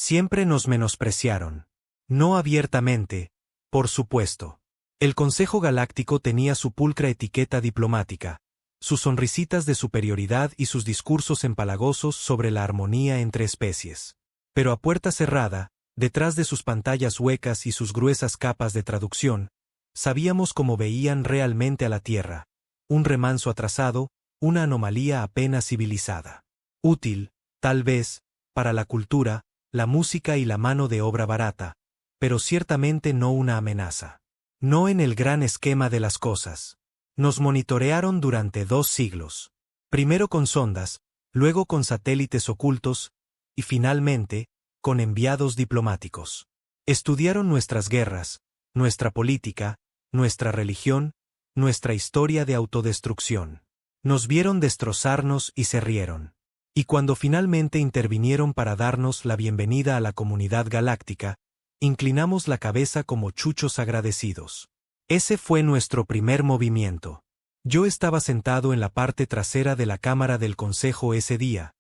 Siempre nos menospreciaron. No abiertamente, por supuesto. El Consejo Galáctico tenía su pulcra etiqueta diplomática, sus sonrisitas de superioridad y sus discursos empalagosos sobre la armonía entre especies. Pero a puerta cerrada, detrás de sus pantallas huecas y sus gruesas capas de traducción, sabíamos cómo veían realmente a la Tierra, un remanso atrasado, una anomalía apenas civilizada. Útil, tal vez, para la cultura, la música y la mano de obra barata, pero ciertamente no una amenaza. No en el gran esquema de las cosas. Nos monitorearon durante 2 siglos. Primero con sondas, luego con satélites ocultos, y finalmente, con enviados diplomáticos. Estudiaron nuestras guerras, nuestra política, nuestra religión, nuestra historia de autodestrucción. Nos vieron destrozarnos y se rieron. Y cuando finalmente intervinieron para darnos la bienvenida a la comunidad galáctica, inclinamos la cabeza como chuchos agradecidos. Ese fue nuestro primer movimiento. Yo estaba sentado en la parte trasera de la cámara del consejo ese día,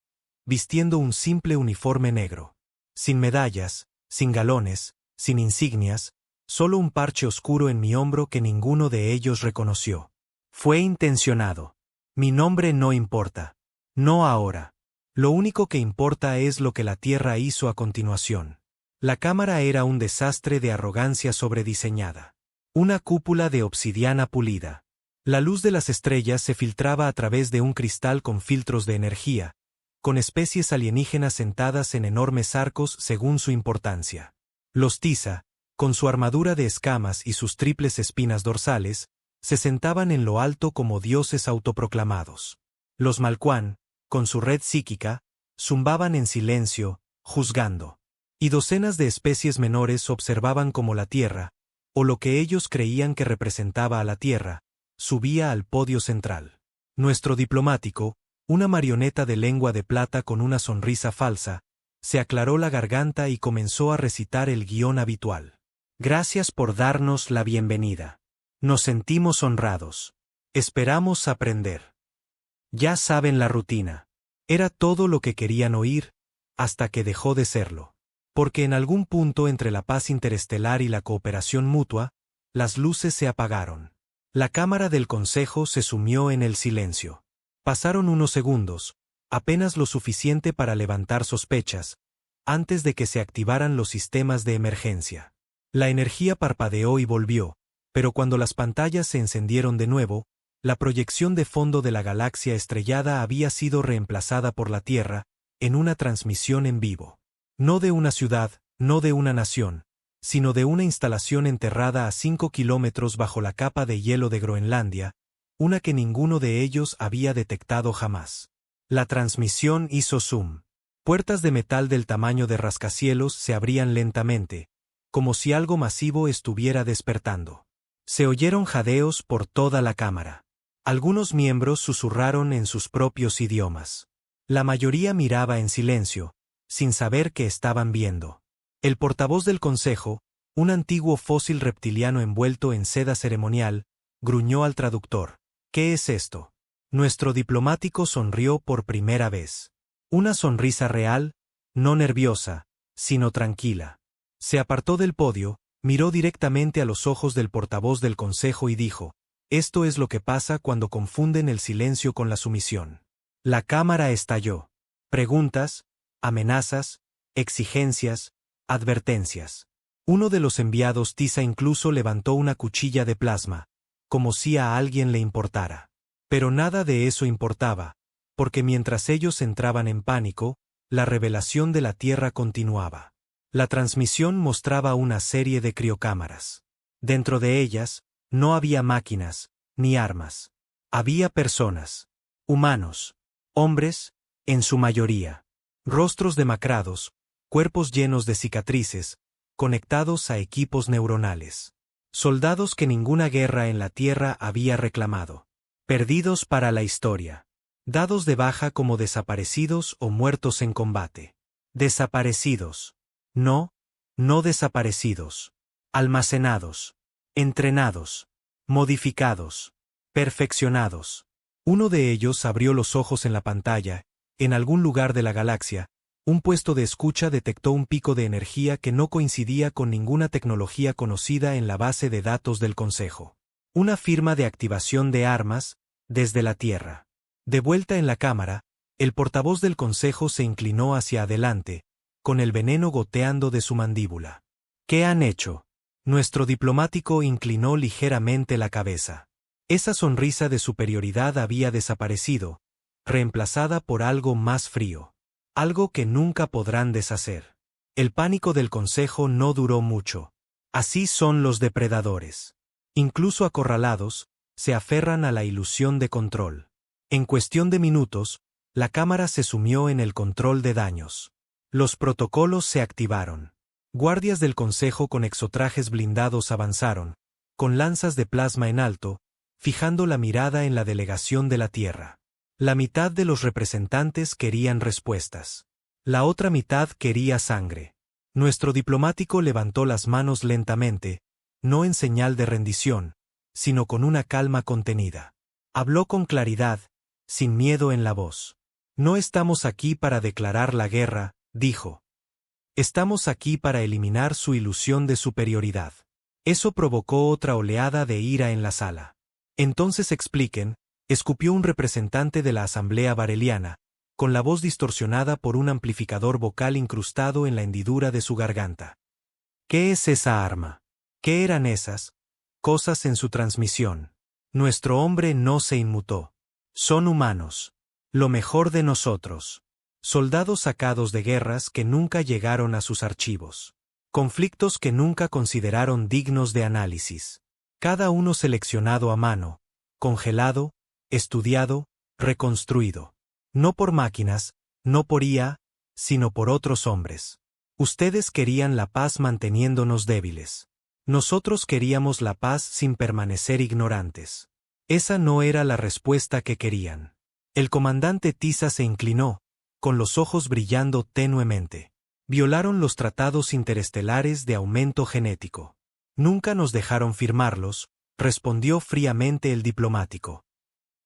vistiendo un simple uniforme negro. Sin medallas, sin galones, sin insignias, solo un parche oscuro en mi hombro que ninguno de ellos reconoció. Fue intencionado. Mi nombre no importa. No ahora. Lo único que importa es lo que la Tierra hizo a continuación. La cámara era un desastre de arrogancia sobrediseñada. Una cúpula de obsidiana pulida. La luz de las estrellas se filtraba a través de un cristal con filtros de energía, con especies alienígenas sentadas en enormes arcos según su importancia. Los Tisa, con su armadura de escamas y sus triples espinas dorsales, se sentaban en lo alto como dioses autoproclamados. Los Malkuan, con su red psíquica, zumbaban en silencio, juzgando. Y docenas de especies menores observaban cómo la Tierra, o lo que ellos creían que representaba a la Tierra, subía al podio central. Nuestro diplomático, una marioneta de lengua de plata con una sonrisa falsa, se aclaró la garganta y comenzó a recitar el guión habitual. Gracias por darnos la bienvenida. Nos sentimos honrados. Esperamos aprender. Ya saben la rutina. Era todo lo que querían oír, hasta que dejó de serlo. Porque en algún punto entre la paz interestelar y la cooperación mutua, las luces se apagaron. La cámara del consejo se sumió en el silencio. Pasaron unos segundos, apenas lo suficiente para levantar sospechas, antes de que se activaran los sistemas de emergencia. La energía parpadeó y volvió, pero cuando las pantallas se encendieron de nuevo, la proyección de fondo de la galaxia estrellada había sido reemplazada por la Tierra, en una transmisión en vivo. No de una ciudad, no de una nación, sino de una instalación enterrada a 5 kilómetros bajo la capa de hielo de Groenlandia, una que ninguno de ellos había detectado jamás. La transmisión hizo zoom. Puertas de metal del tamaño de rascacielos se abrían lentamente, como si algo masivo estuviera despertando. Se oyeron jadeos por toda la cámara. Algunos miembros susurraron en sus propios idiomas. La mayoría miraba en silencio, sin saber qué estaban viendo. El portavoz del consejo, un antiguo fósil reptiliano envuelto en seda ceremonial, gruñó al traductor. ¿Qué es esto? Nuestro diplomático sonrió por primera vez. Una sonrisa real, no nerviosa, sino tranquila. Se apartó del podio, miró directamente a los ojos del portavoz del consejo y dijo, esto es lo que pasa cuando confunden el silencio con la sumisión. La cámara estalló. Preguntas, amenazas, exigencias, advertencias. Uno de los enviados Tisa incluso levantó una cuchilla de plasma, como si a alguien le importara. Pero nada de eso importaba, porque mientras ellos entraban en pánico, la revelación de la Tierra continuaba. La transmisión mostraba una serie de criocámaras. Dentro de ellas, no había máquinas, ni armas. Había personas. Humanos. Hombres, en su mayoría. Rostros demacrados, cuerpos llenos de cicatrices, conectados a equipos neuronales. Soldados que ninguna guerra en la Tierra había reclamado. Perdidos para la historia. Dados de baja como desaparecidos o muertos en combate. Desaparecidos. No, no desaparecidos. Almacenados. Entrenados. Modificados. Perfeccionados. Uno de ellos abrió los ojos en la pantalla, en algún lugar de la galaxia, Un puesto de escucha detectó un pico de energía que no coincidía con ninguna tecnología conocida en la base de datos del Consejo. Una firma de activación de armas, desde la Tierra. De vuelta en la cámara, el portavoz del Consejo se inclinó hacia adelante, con el veneno goteando de su mandíbula. ¿Qué han hecho? Nuestro diplomático inclinó ligeramente la cabeza. Esa sonrisa de superioridad había desaparecido, reemplazada por algo más frío. Algo que nunca podrán deshacer. El pánico del Consejo no duró mucho. Así son los depredadores. Incluso acorralados, se aferran a la ilusión de control. En cuestión de minutos, la cámara se sumió en el control de daños. Los protocolos se activaron. Guardias del Consejo con exotrajes blindados avanzaron, con lanzas de plasma en alto, fijando la mirada en la delegación de la Tierra. La mitad de los representantes querían respuestas. La otra mitad quería sangre. Nuestro diplomático levantó las manos lentamente, no en señal de rendición, sino con una calma contenida. Habló con claridad, sin miedo en la voz. No estamos aquí para declarar la guerra, dijo. Estamos aquí para eliminar su ilusión de superioridad. Eso provocó otra oleada de ira en la sala. Entonces expliquen, escupió un representante de la Asamblea Bareliana, con la voz distorsionada por un amplificador vocal incrustado en la hendidura de su garganta. ¿Qué es esa arma? ¿Qué eran esas cosas en su transmisión? Nuestro hombre no se inmutó. Son humanos. Lo mejor de nosotros. Soldados sacados de guerras que nunca llegaron a sus archivos. Conflictos que nunca consideraron dignos de análisis. Cada uno seleccionado a mano, congelado, estudiado, reconstruido. No por máquinas, no por IA, sino por otros hombres. Ustedes querían la paz manteniéndonos débiles. Nosotros queríamos la paz sin permanecer ignorantes. Esa no era la respuesta que querían. El comandante Tiza se inclinó, con los ojos brillando tenuemente. Violaron los tratados interestelares de aumento genético. Nunca nos dejaron firmarlos, respondió fríamente el diplomático.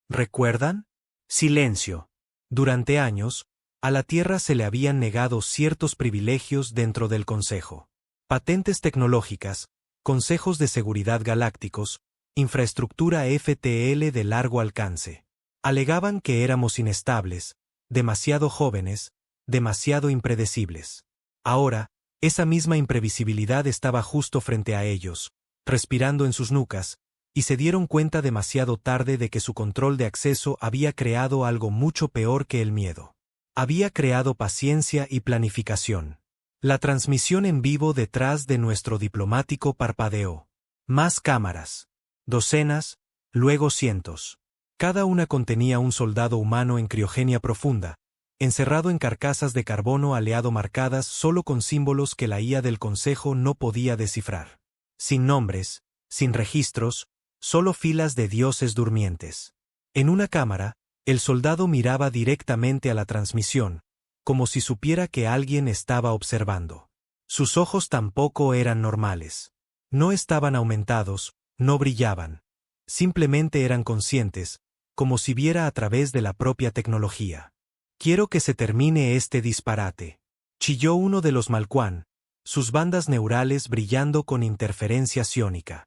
¿Recuerdan? Silencio. Durante años, a la Tierra se le habían negado ciertos privilegios dentro del Consejo. Patentes tecnológicas, consejos de seguridad galácticos, infraestructura FTL de largo alcance. Alegaban que éramos inestables, demasiado jóvenes, demasiado impredecibles. Ahora, esa misma imprevisibilidad estaba justo frente a ellos, respirando en sus nucas, y se dieron cuenta demasiado tarde de que su control de acceso había creado algo mucho peor que el miedo. Había creado paciencia y planificación. La transmisión en vivo detrás de nuestro diplomático parpadeó. Más cámaras. Docenas, luego cientos. Cada una contenía un soldado humano en criogenia profunda, encerrado en carcasas de carbono aleado marcadas solo con símbolos que la IA del Consejo no podía descifrar. Sin nombres, sin registros, solo filas de dioses durmientes. En una cámara, el soldado miraba directamente a la transmisión, como si supiera que alguien estaba observando. Sus ojos tampoco eran normales. No estaban aumentados, no brillaban. Simplemente eran conscientes, como si viera a través de la propia tecnología. Quiero que se termine este disparate. Chilló uno de los Malkuan, sus bandas neurales brillando con interferencia psiónica.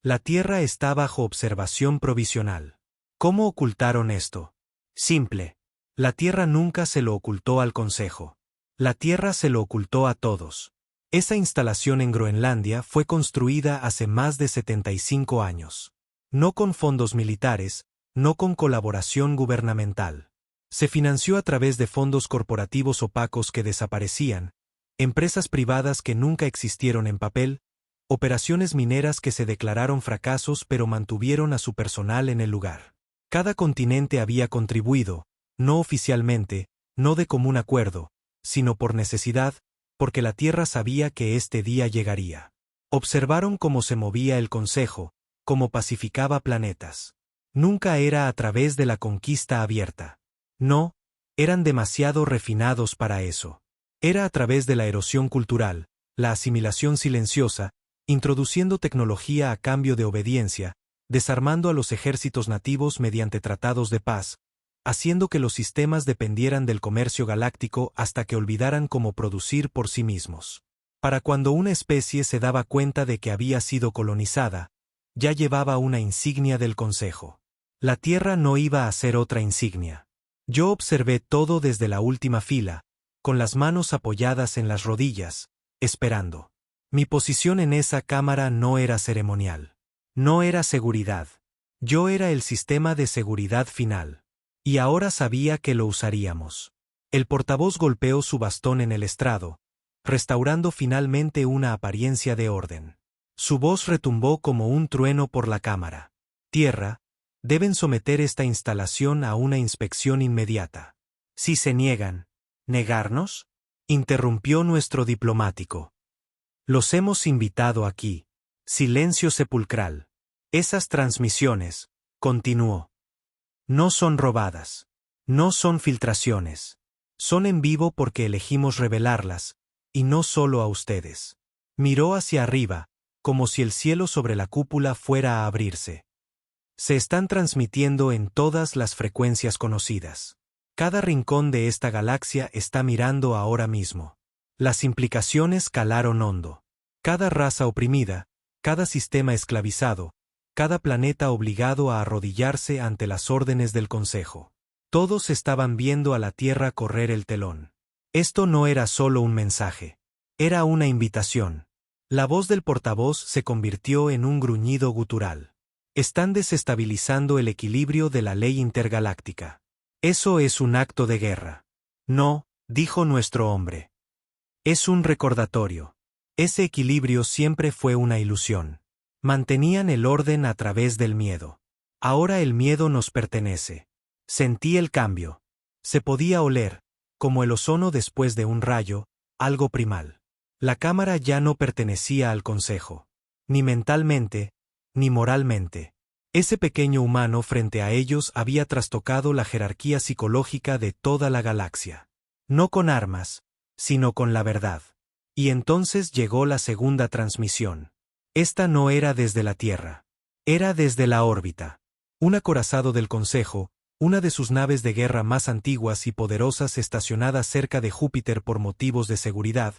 La Tierra está bajo observación provisional. ¿Cómo ocultaron esto? Simple. La Tierra nunca se lo ocultó al Consejo. La Tierra se lo ocultó a todos. Esa instalación en Groenlandia fue construida hace más de 75 años. No con fondos militares, no con colaboración gubernamental. Se financió a través de fondos corporativos opacos que desaparecían, empresas privadas que nunca existieron en papel, operaciones mineras que se declararon fracasos pero mantuvieron a su personal en el lugar. Cada continente había contribuido, no oficialmente, no de común acuerdo, sino por necesidad, porque la Tierra sabía que este día llegaría. Observaron cómo se movía el Consejo, cómo pacificaba planetas. Nunca era a través de la conquista abierta. No, eran demasiado refinados para eso. Era a través de la erosión cultural, la asimilación silenciosa, introduciendo tecnología a cambio de obediencia, desarmando a los ejércitos nativos mediante tratados de paz, haciendo que los sistemas dependieran del comercio galáctico hasta que olvidaran cómo producir por sí mismos. Para cuando una especie se daba cuenta de que había sido colonizada, ya llevaba una insignia del Consejo. La Tierra no iba a ser otra insignia. Yo observé todo desde la última fila, con las manos apoyadas en las rodillas, esperando. Mi posición en esa cámara no era ceremonial. No era seguridad. Yo era el sistema de seguridad final. Y ahora sabía que lo usaríamos. El portavoz golpeó su bastón en el estrado, restaurando finalmente una apariencia de orden. Su voz retumbó como un trueno por la cámara. Tierra, deben someter esta instalación a una inspección inmediata. Si se niegan, ¿negarnos?, interrumpió nuestro diplomático. Los hemos invitado aquí. Silencio sepulcral. Esas transmisiones, continuó, no son robadas. No son filtraciones. Son en vivo porque elegimos revelarlas, y no solo a ustedes. Miró hacia arriba, como si el cielo sobre la cúpula fuera a abrirse. Se están transmitiendo en todas las frecuencias conocidas. Cada rincón de esta galaxia está mirando ahora mismo. Las implicaciones calaron hondo. Cada raza oprimida, cada sistema esclavizado, cada planeta obligado a arrodillarse ante las órdenes del Consejo. Todos estaban viendo a la Tierra correr el telón. Esto no era solo un mensaje. Era una invitación. La voz del portavoz se convirtió en un gruñido gutural. Están desestabilizando el equilibrio de la ley intergaláctica. Eso es un acto de guerra. No, dijo nuestro hombre. Es un recordatorio. Ese equilibrio siempre fue una ilusión. Mantenían el orden a través del miedo. Ahora el miedo nos pertenece. Sentí el cambio. Se podía oler, como el ozono después de un rayo, algo primal. La cámara ya no pertenecía al Consejo. Ni mentalmente, ni moralmente. Ese pequeño humano frente a ellos había trastocado la jerarquía psicológica de toda la galaxia. No con armas, sino con la verdad. Y entonces llegó la segunda transmisión. Esta no era desde la Tierra. Era desde la órbita. Un acorazado del Consejo, una de sus naves de guerra más antiguas y poderosas estacionadas cerca de Júpiter por motivos de seguridad,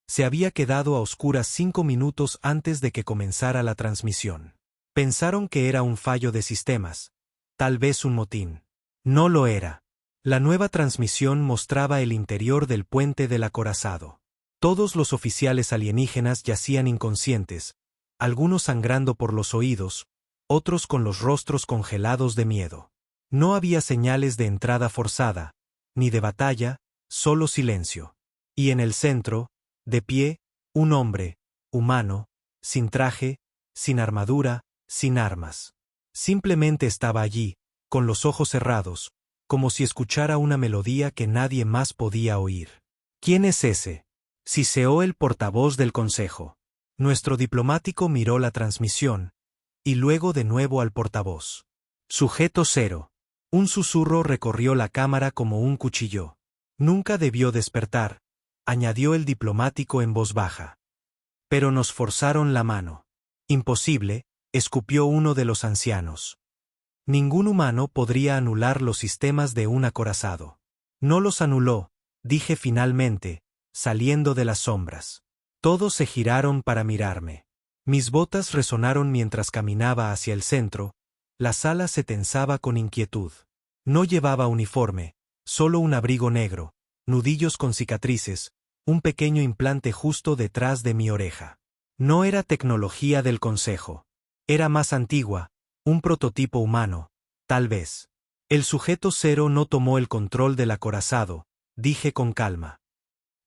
se había quedado a oscuras 5 minutos antes de que comenzara la transmisión. Pensaron que era un fallo de sistemas, tal vez un motín. No lo era. La nueva transmisión mostraba el interior del puente del acorazado. Todos los oficiales alienígenas yacían inconscientes, algunos sangrando por los oídos, otros con los rostros congelados de miedo. No había señales de entrada forzada, ni de batalla, solo silencio. Y en el centro, de pie, un hombre, humano, sin traje, sin armadura, sin armas. Simplemente estaba allí, con los ojos cerrados, como si escuchara una melodía que nadie más podía oír. ¿Quién es ese?, siseó el portavoz del Consejo. Nuestro diplomático miró la transmisión, y luego de nuevo al portavoz. Sujeto 0. Un susurro recorrió la cámara como un cuchillo. Nunca debió despertar, añadió el diplomático en voz baja. Pero nos forzaron la mano. Imposible, escupió uno de los ancianos. Ningún humano podría anular los sistemas de un acorazado. No los anuló, dije finalmente, saliendo de las sombras. Todos se giraron para mirarme. Mis botas resonaron mientras caminaba hacia el centro, la sala se tensaba con inquietud. No llevaba uniforme, solo un abrigo negro, nudillos con cicatrices, un pequeño implante justo detrás de mi oreja. No era tecnología del Consejo. Era más antigua, un prototipo humano, tal vez. El sujeto 0 no tomó el control del acorazado, dije con calma.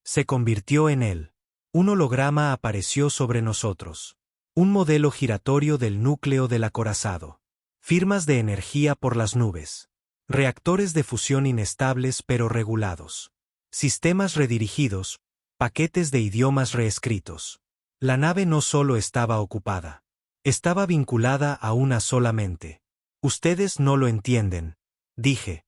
Se convirtió en él. Un holograma apareció sobre nosotros. Un modelo giratorio del núcleo del acorazado. Firmas de energía por las nubes. Reactores de fusión inestables pero regulados. Sistemas redirigidos, paquetes de idiomas reescritos. La nave no solo estaba ocupada. Estaba vinculada a una sola mente. Ustedes no lo entienden, dije.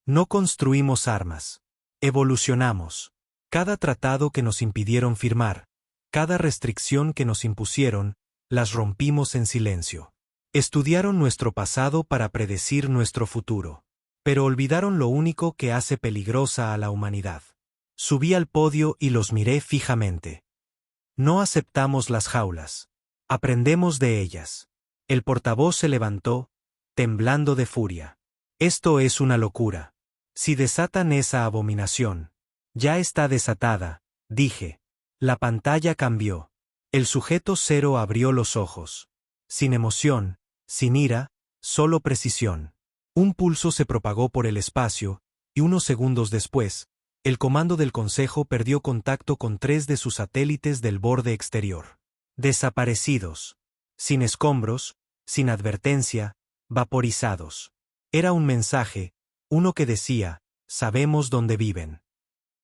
No construimos armas. Evolucionamos. Cada tratado que nos impidieron firmar, cada restricción que nos impusieron, las rompimos en silencio. Estudiaron nuestro pasado para predecir nuestro futuro. Pero olvidaron lo único que hace peligrosa a la humanidad. Subí al podio y los miré fijamente. No aceptamos las jaulas. Aprendemos de ellas. El portavoz se levantó, temblando de furia. Esto es una locura. Si desatan esa abominación. Ya está desatada, dije. La pantalla cambió. El sujeto cero abrió los ojos. Sin emoción, sin ira, solo precisión. Un pulso se propagó por el espacio, y unos segundos después, el comando del Consejo perdió contacto con 3 de sus satélites del borde exterior. Desaparecidos. Sin escombros, sin advertencia, vaporizados. Era un mensaje, uno que decía, sabemos dónde viven.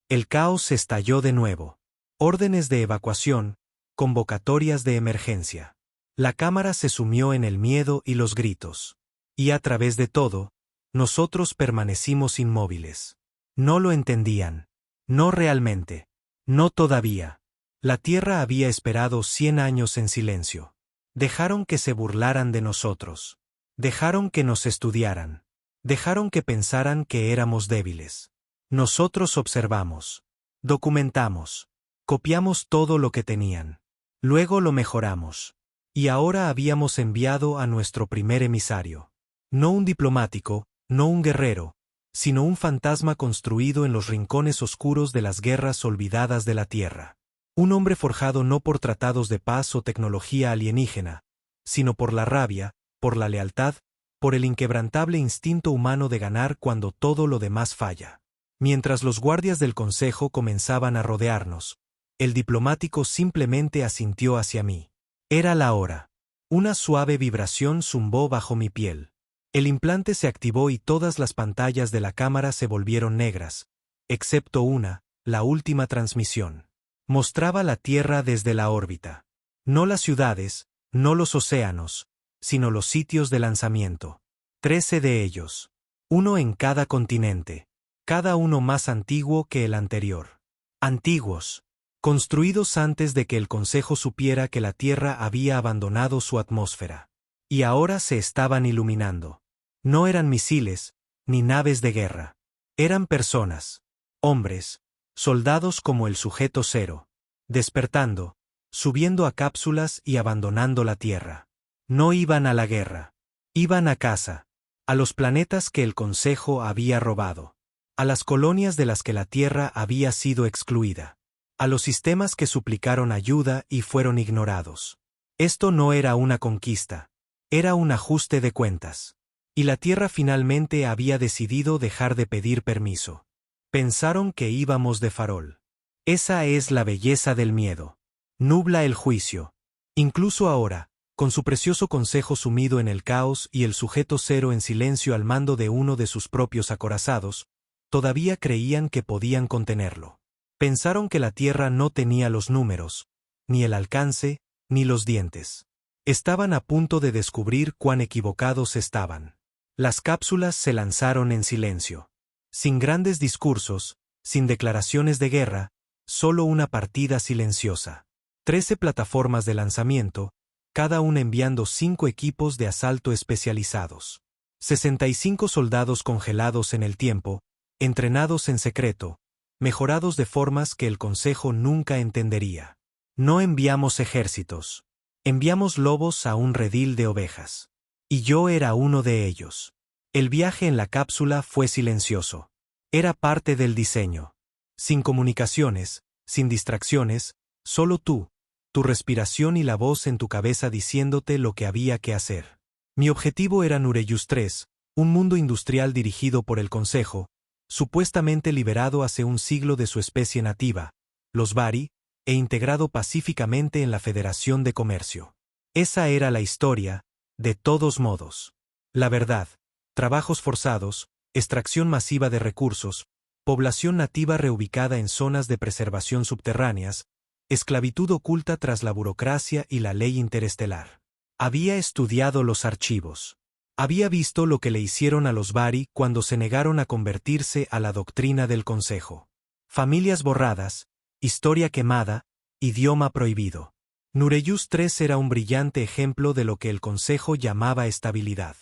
El caos estalló de nuevo. Órdenes de evacuación, convocatorias de emergencia. La cámara se sumió en el miedo y los gritos. Y a través de todo, nosotros permanecimos inmóviles. No lo entendían. No realmente. No todavía. La Tierra había esperado 100 años en silencio. Dejaron que se burlaran de nosotros. Dejaron que nos estudiaran. Dejaron que pensaran que éramos débiles. Nosotros observamos. Documentamos. Copiamos todo lo que tenían. Luego lo mejoramos. Y ahora habíamos enviado a nuestro primer emisario. No un diplomático, no un guerrero, sino un fantasma construido en los rincones oscuros de las guerras olvidadas de la Tierra. Un hombre forjado no por tratados de paz o tecnología alienígena, sino por la rabia, por la lealtad, por el inquebrantable instinto humano de ganar cuando todo lo demás falla. Mientras los guardias del Consejo comenzaban a rodearnos, el diplomático simplemente asintió hacia mí. Era la hora. Una suave vibración zumbó bajo mi piel. El implante se activó y todas las pantallas de la cámara se volvieron negras, excepto una, la última transmisión. Mostraba la Tierra desde la órbita. No las ciudades, no los océanos, sino los sitios de lanzamiento. 13 de ellos. Uno en cada continente. Cada uno más antiguo que el anterior. Antiguos. Construidos antes de que el Consejo supiera que la Tierra había abandonado su atmósfera. Y ahora se estaban iluminando. No eran misiles, ni naves de guerra. Eran personas. Hombres. Soldados como el sujeto cero. Despertando. Subiendo a cápsulas y abandonando la Tierra. No iban a la guerra. Iban a casa. A los planetas que el Consejo había robado. A las colonias de las que la Tierra había sido excluida. A los sistemas que suplicaron ayuda y fueron ignorados. Esto no era una conquista. Era un ajuste de cuentas. Y la Tierra finalmente había decidido dejar de pedir permiso. Pensaron que íbamos de farol. Esa es la belleza del miedo. Nubla el juicio. Incluso ahora, con su precioso consejo sumido en el caos y el sujeto cero en silencio al mando de uno de sus propios acorazados, todavía creían que podían contenerlo. Pensaron que la Tierra no tenía los números, ni el alcance, ni los dientes. Estaban a punto de descubrir cuán equivocados estaban. Las cápsulas se lanzaron en silencio. Sin grandes discursos, sin declaraciones de guerra, solo una partida silenciosa. 13 plataformas de lanzamiento, cada una enviando 5 equipos de asalto especializados. 65 soldados congelados en el tiempo, entrenados en secreto, mejorados de formas que el Consejo nunca entendería. No enviamos ejércitos. Enviamos lobos a un redil de ovejas. Y yo era uno de ellos. El viaje en la cápsula fue silencioso. Era parte del diseño. Sin comunicaciones, sin distracciones, solo tú, tu respiración y la voz en tu cabeza diciéndote lo que había que hacer. Mi objetivo era Nureyus 3, un mundo industrial dirigido por el Consejo, supuestamente liberado hace un siglo de su especie nativa, los Bari, e integrado pacíficamente en la Federación de Comercio. Esa era la historia, de todos modos. La verdad, trabajos forzados, extracción masiva de recursos, población nativa reubicada en zonas de preservación subterráneas, esclavitud oculta tras la burocracia y la ley interestelar. Había estudiado los archivos. Había visto lo que le hicieron a los Bari cuando se negaron a convertirse a la doctrina del Consejo. Familias borradas, historia quemada, idioma prohibido. Nureyus 3 era un brillante ejemplo de lo que el Consejo llamaba estabilidad.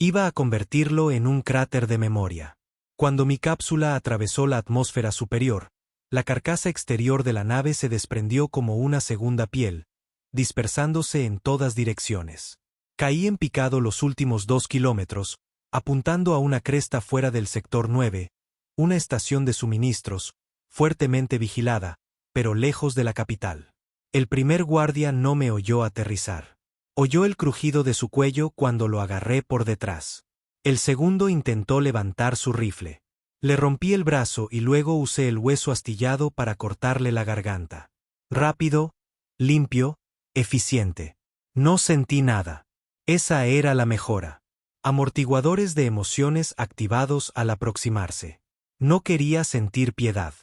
Iba a convertirlo en un cráter de memoria. Cuando mi cápsula atravesó la atmósfera superior, la carcasa exterior de la nave se desprendió como una segunda piel, dispersándose en todas direcciones. Caí en picado los últimos 2 kilómetros, apuntando a una cresta fuera del sector 9, una estación de suministros, fuertemente vigilada, pero lejos de la capital. El primer guardia no me oyó aterrizar. Oyó el crujido de su cuello cuando lo agarré por detrás. El segundo intentó levantar su rifle. Le rompí el brazo y luego usé el hueso astillado para cortarle la garganta. Rápido, limpio, eficiente. No sentí nada. Esa era la mejora. Amortiguadores de emociones activados al aproximarse. No quería sentir piedad.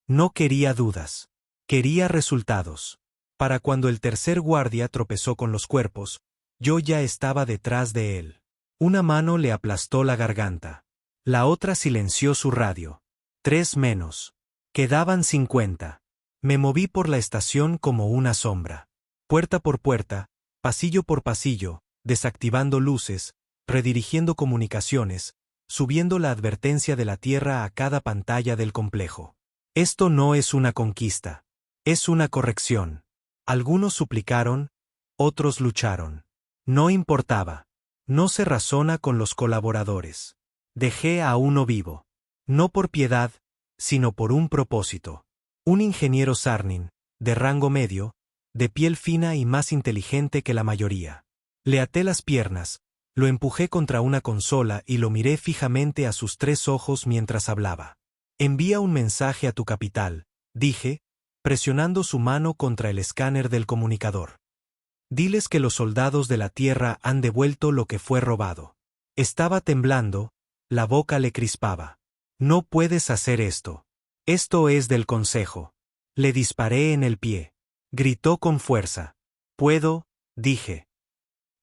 No quería dudas. Quería resultados. Para cuando el tercer guardia tropezó con los cuerpos, yo ya estaba detrás de él. Una mano le aplastó la garganta. La otra silenció su radio. 3 menos. Quedaban 50. Me moví por la estación como una sombra. Puerta por puerta, pasillo por pasillo, desactivando luces, redirigiendo comunicaciones, subiendo la advertencia de la Tierra a cada pantalla del complejo. Esto no es una conquista. Es una corrección. Algunos suplicaron, otros lucharon. No importaba. No se razona con los colaboradores. Dejé a uno vivo. No por piedad, sino por un propósito. Un ingeniero Sarnin, de rango medio, de piel fina y más inteligente que la mayoría. Le até las piernas, lo empujé contra una consola y lo miré fijamente a sus 3 ojos mientras hablaba. Envía un mensaje a tu capital, dije, presionando su mano contra el escáner del comunicador. Diles que los soldados de la Tierra han devuelto lo que fue robado. Estaba temblando, la boca le crispaba. No puedes hacer esto. Esto es del Consejo. Le disparé en el pie. Gritó con fuerza. Puedo, dije.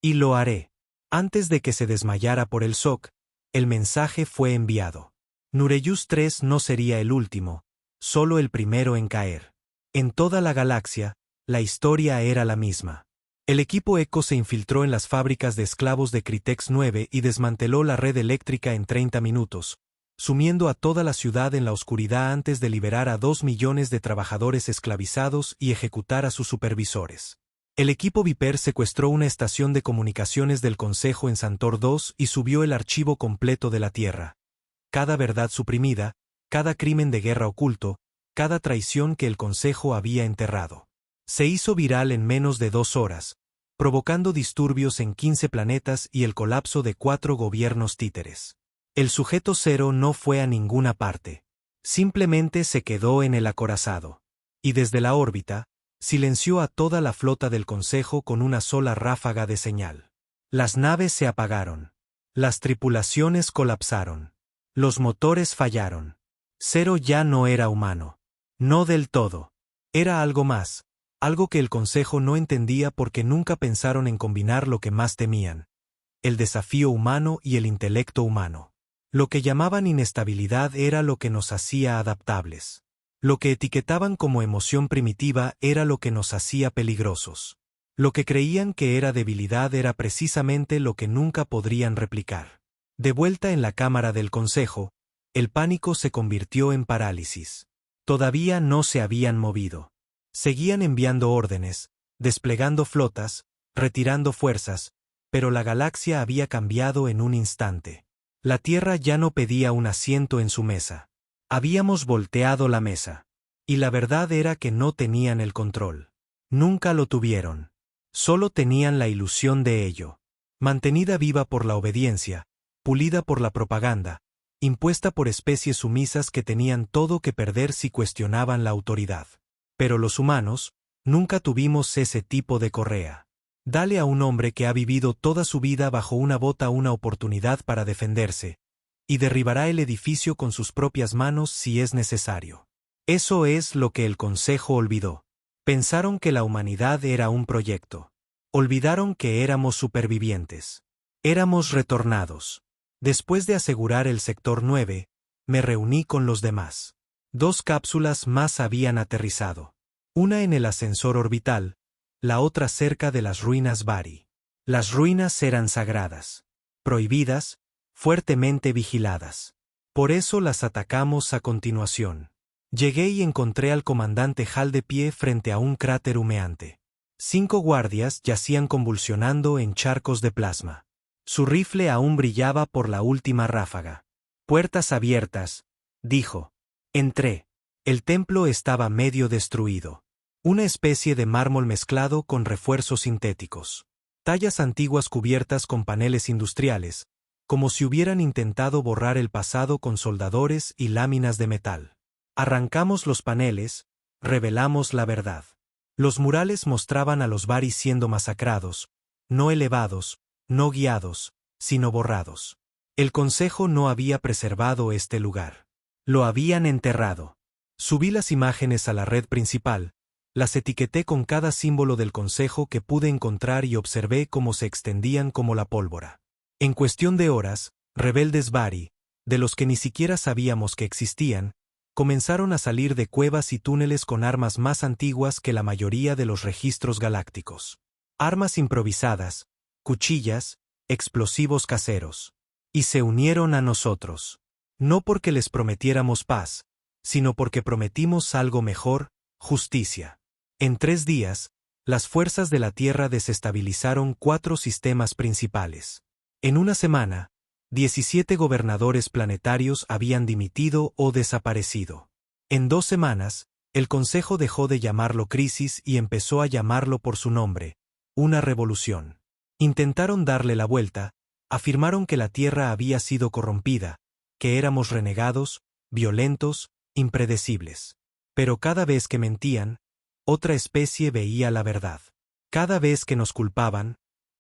Y lo haré. Antes de que se desmayara por el shock, el mensaje fue enviado. Nureyus 3 no sería el último, solo el primero en caer. En toda la galaxia, la historia era la misma. El equipo ECO se infiltró en las fábricas de esclavos de Critex 9 y desmanteló la red eléctrica en 30 minutos, sumiendo a toda la ciudad en la oscuridad antes de liberar a 2 millones de trabajadores esclavizados y ejecutar a sus supervisores. El equipo Viper secuestró una estación de comunicaciones del Consejo en Santor 2 y subió el archivo completo de la Tierra. Cada verdad suprimida, cada crimen de guerra oculto, cada traición que el Consejo había enterrado. Se hizo viral en menos de 2 horas, provocando disturbios en 15 planetas y el colapso de 4 gobiernos títeres. El sujeto cero no fue a ninguna parte. Simplemente se quedó en el acorazado. Y desde la órbita, silenció a toda la flota del Consejo con una sola ráfaga de señal. Las naves se apagaron. Las tripulaciones colapsaron. Los motores fallaron. Cero ya no era humano. No del todo. Era algo más, algo que el Consejo no entendía porque nunca pensaron en combinar lo que más temían: el desafío humano y el intelecto humano. Lo que llamaban inestabilidad era lo que nos hacía adaptables. Lo que etiquetaban como emoción primitiva era lo que nos hacía peligrosos. Lo que creían que era debilidad era precisamente lo que nunca podrían replicar. De vuelta en la cámara del Consejo, el pánico se convirtió en parálisis. Todavía no se habían movido. Seguían enviando órdenes, desplegando flotas, retirando fuerzas, pero la galaxia había cambiado en un instante. La Tierra ya no pedía un asiento en su mesa. Habíamos volteado la mesa. Y la verdad era que no tenían el control. Nunca lo tuvieron. Solo tenían la ilusión de ello. Mantenida viva por la obediencia, pulida por la propaganda, impuesta por especies sumisas que tenían todo que perder si cuestionaban la autoridad. Pero los humanos, nunca tuvimos ese tipo de correa. Dale a un hombre que ha vivido toda su vida bajo una bota una oportunidad para defenderse, y derribará el edificio con sus propias manos si es necesario. Eso es lo que el Consejo olvidó. Pensaron que la humanidad era un proyecto. Olvidaron que éramos supervivientes. Éramos retornados. Después de asegurar el sector 9, me reuní con los demás. 2 cápsulas más habían aterrizado. Una en el ascensor orbital, la otra cerca de las ruinas Bari. Las ruinas eran sagradas. prohibidas, fuertemente vigiladas. Por eso las atacamos a continuación. Llegué y encontré al comandante Hall de pie frente a un cráter humeante. 5 guardias yacían convulsionando en charcos de plasma. Su rifle aún brillaba por la última ráfaga. Puertas abiertas, dijo. Entré. El templo estaba medio destruido. Una especie de mármol mezclado con refuerzos sintéticos. Tallas antiguas cubiertas con paneles industriales, como si hubieran intentado borrar el pasado con soldadores y láminas de metal. Arrancamos los paneles, revelamos la verdad. Los murales mostraban a los baris siendo masacrados, no elevados, no guiados, sino borrados. El consejo no había preservado este lugar. Lo habían enterrado. Subí las imágenes a la red principal, las etiqueté con cada símbolo del consejo que pude encontrar y observé cómo se extendían como la pólvora. En cuestión de horas, rebeldes bari, de los que ni siquiera sabíamos que existían, comenzaron a salir de cuevas y túneles con armas más antiguas que la mayoría de los registros galácticos. Armas improvisadas, cuchillas, explosivos caseros. Y se unieron a nosotros. No porque les prometiéramos paz, sino porque prometimos algo mejor, justicia. En 3 días, las fuerzas de la Tierra desestabilizaron 4 sistemas principales. En una semana, 17 gobernadores planetarios habían dimitido o desaparecido. En 2 semanas, el Consejo dejó de llamarlo crisis y empezó a llamarlo por su nombre, una revolución. Intentaron darle la vuelta, afirmaron que la Tierra había sido corrompida, que éramos renegados, violentos, impredecibles. Pero cada vez que mentían, otra especie veía la verdad. Cada vez que nos culpaban,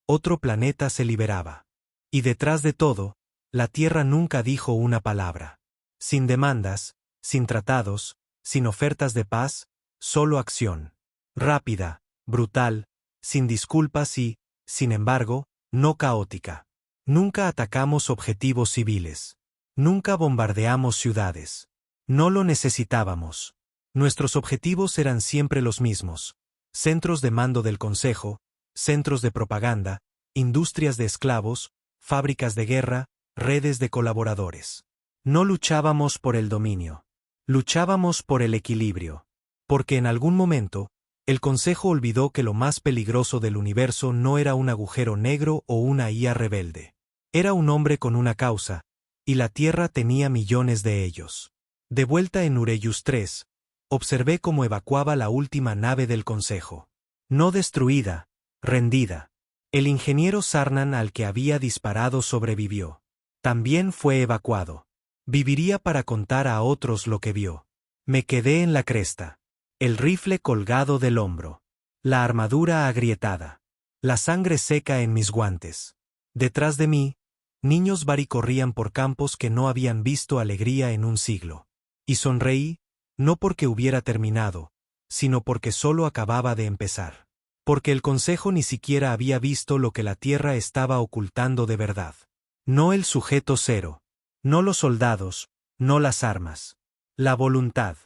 otro planeta se liberaba. Y detrás de todo, la Tierra nunca dijo una palabra. Sin demandas, sin tratados, sin ofertas de paz, solo acción. Rápida, brutal, sin disculpas y, sin embargo, no caótica. Nunca atacamos objetivos civiles. Nunca bombardeamos ciudades. No lo necesitábamos. Nuestros objetivos eran siempre los mismos: centros de mando del Consejo, centros de propaganda, industrias de esclavos, fábricas de guerra, redes de colaboradores. No luchábamos por el dominio. Luchábamos por el equilibrio. Porque en algún momento, el Consejo olvidó que lo más peligroso del universo no era un agujero negro o una IA rebelde. Era un hombre con una causa, y la Tierra tenía millones de ellos. De vuelta en Ureyus 3, observé cómo evacuaba la última nave del Consejo. No destruida, rendida. El ingeniero Sarnan al que había disparado sobrevivió. También fue evacuado. Viviría para contar a otros lo que vio. Me quedé en la cresta. El rifle colgado del hombro. La armadura agrietada. La sangre seca en mis guantes. Detrás de mí, niños bari corrían por campos que no habían visto alegría en un siglo. Y sonreí, no porque hubiera terminado, sino porque solo acababa de empezar. Porque el Consejo ni siquiera había visto lo que la Tierra estaba ocultando de verdad. No el sujeto cero. No los soldados, no las armas. La voluntad.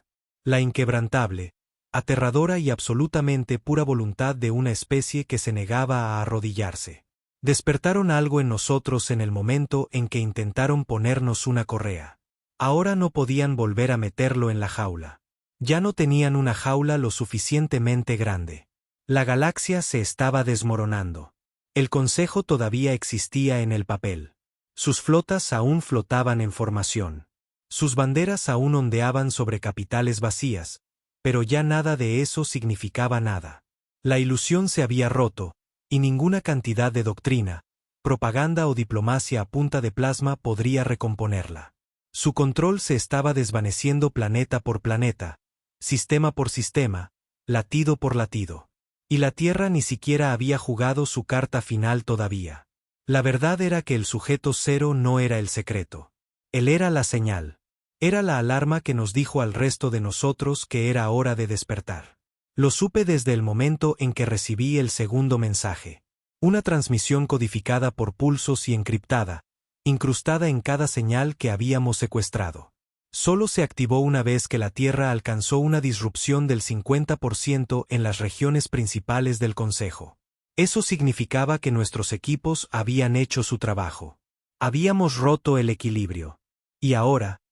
La inquebrantable, aterradora y absolutamente pura voluntad de una especie que se negaba a arrodillarse. Despertaron algo en nosotros en el momento en que intentaron ponernos una correa. Ahora no podían volver a meterlo en la jaula. Ya no tenían una jaula lo suficientemente grande. La galaxia se estaba desmoronando. El Consejo todavía existía en el papel. Sus flotas aún flotaban en formación. Sus banderas aún ondeaban sobre capitales vacías, pero ya nada de eso significaba nada. La ilusión se había roto, y ninguna cantidad de doctrina, propaganda o diplomacia a punta de plasma podría recomponerla. Su control se estaba desvaneciendo planeta por planeta, sistema por sistema, latido por latido. Y la Tierra ni siquiera había jugado su carta final todavía. La verdad era que el sujeto cero no era el secreto. Él era la señal. Era la alarma que nos dijo al resto de nosotros que era hora de despertar. Lo supe desde el momento en que recibí el segundo mensaje. Una transmisión codificada por pulsos y encriptada, incrustada en cada señal que habíamos secuestrado. Solo se activó una vez que la Tierra alcanzó una disrupción del 50% en las regiones principales del Consejo. Eso significaba que nuestros equipos habían hecho su trabajo. Habíamos roto el equilibrio. Y ahora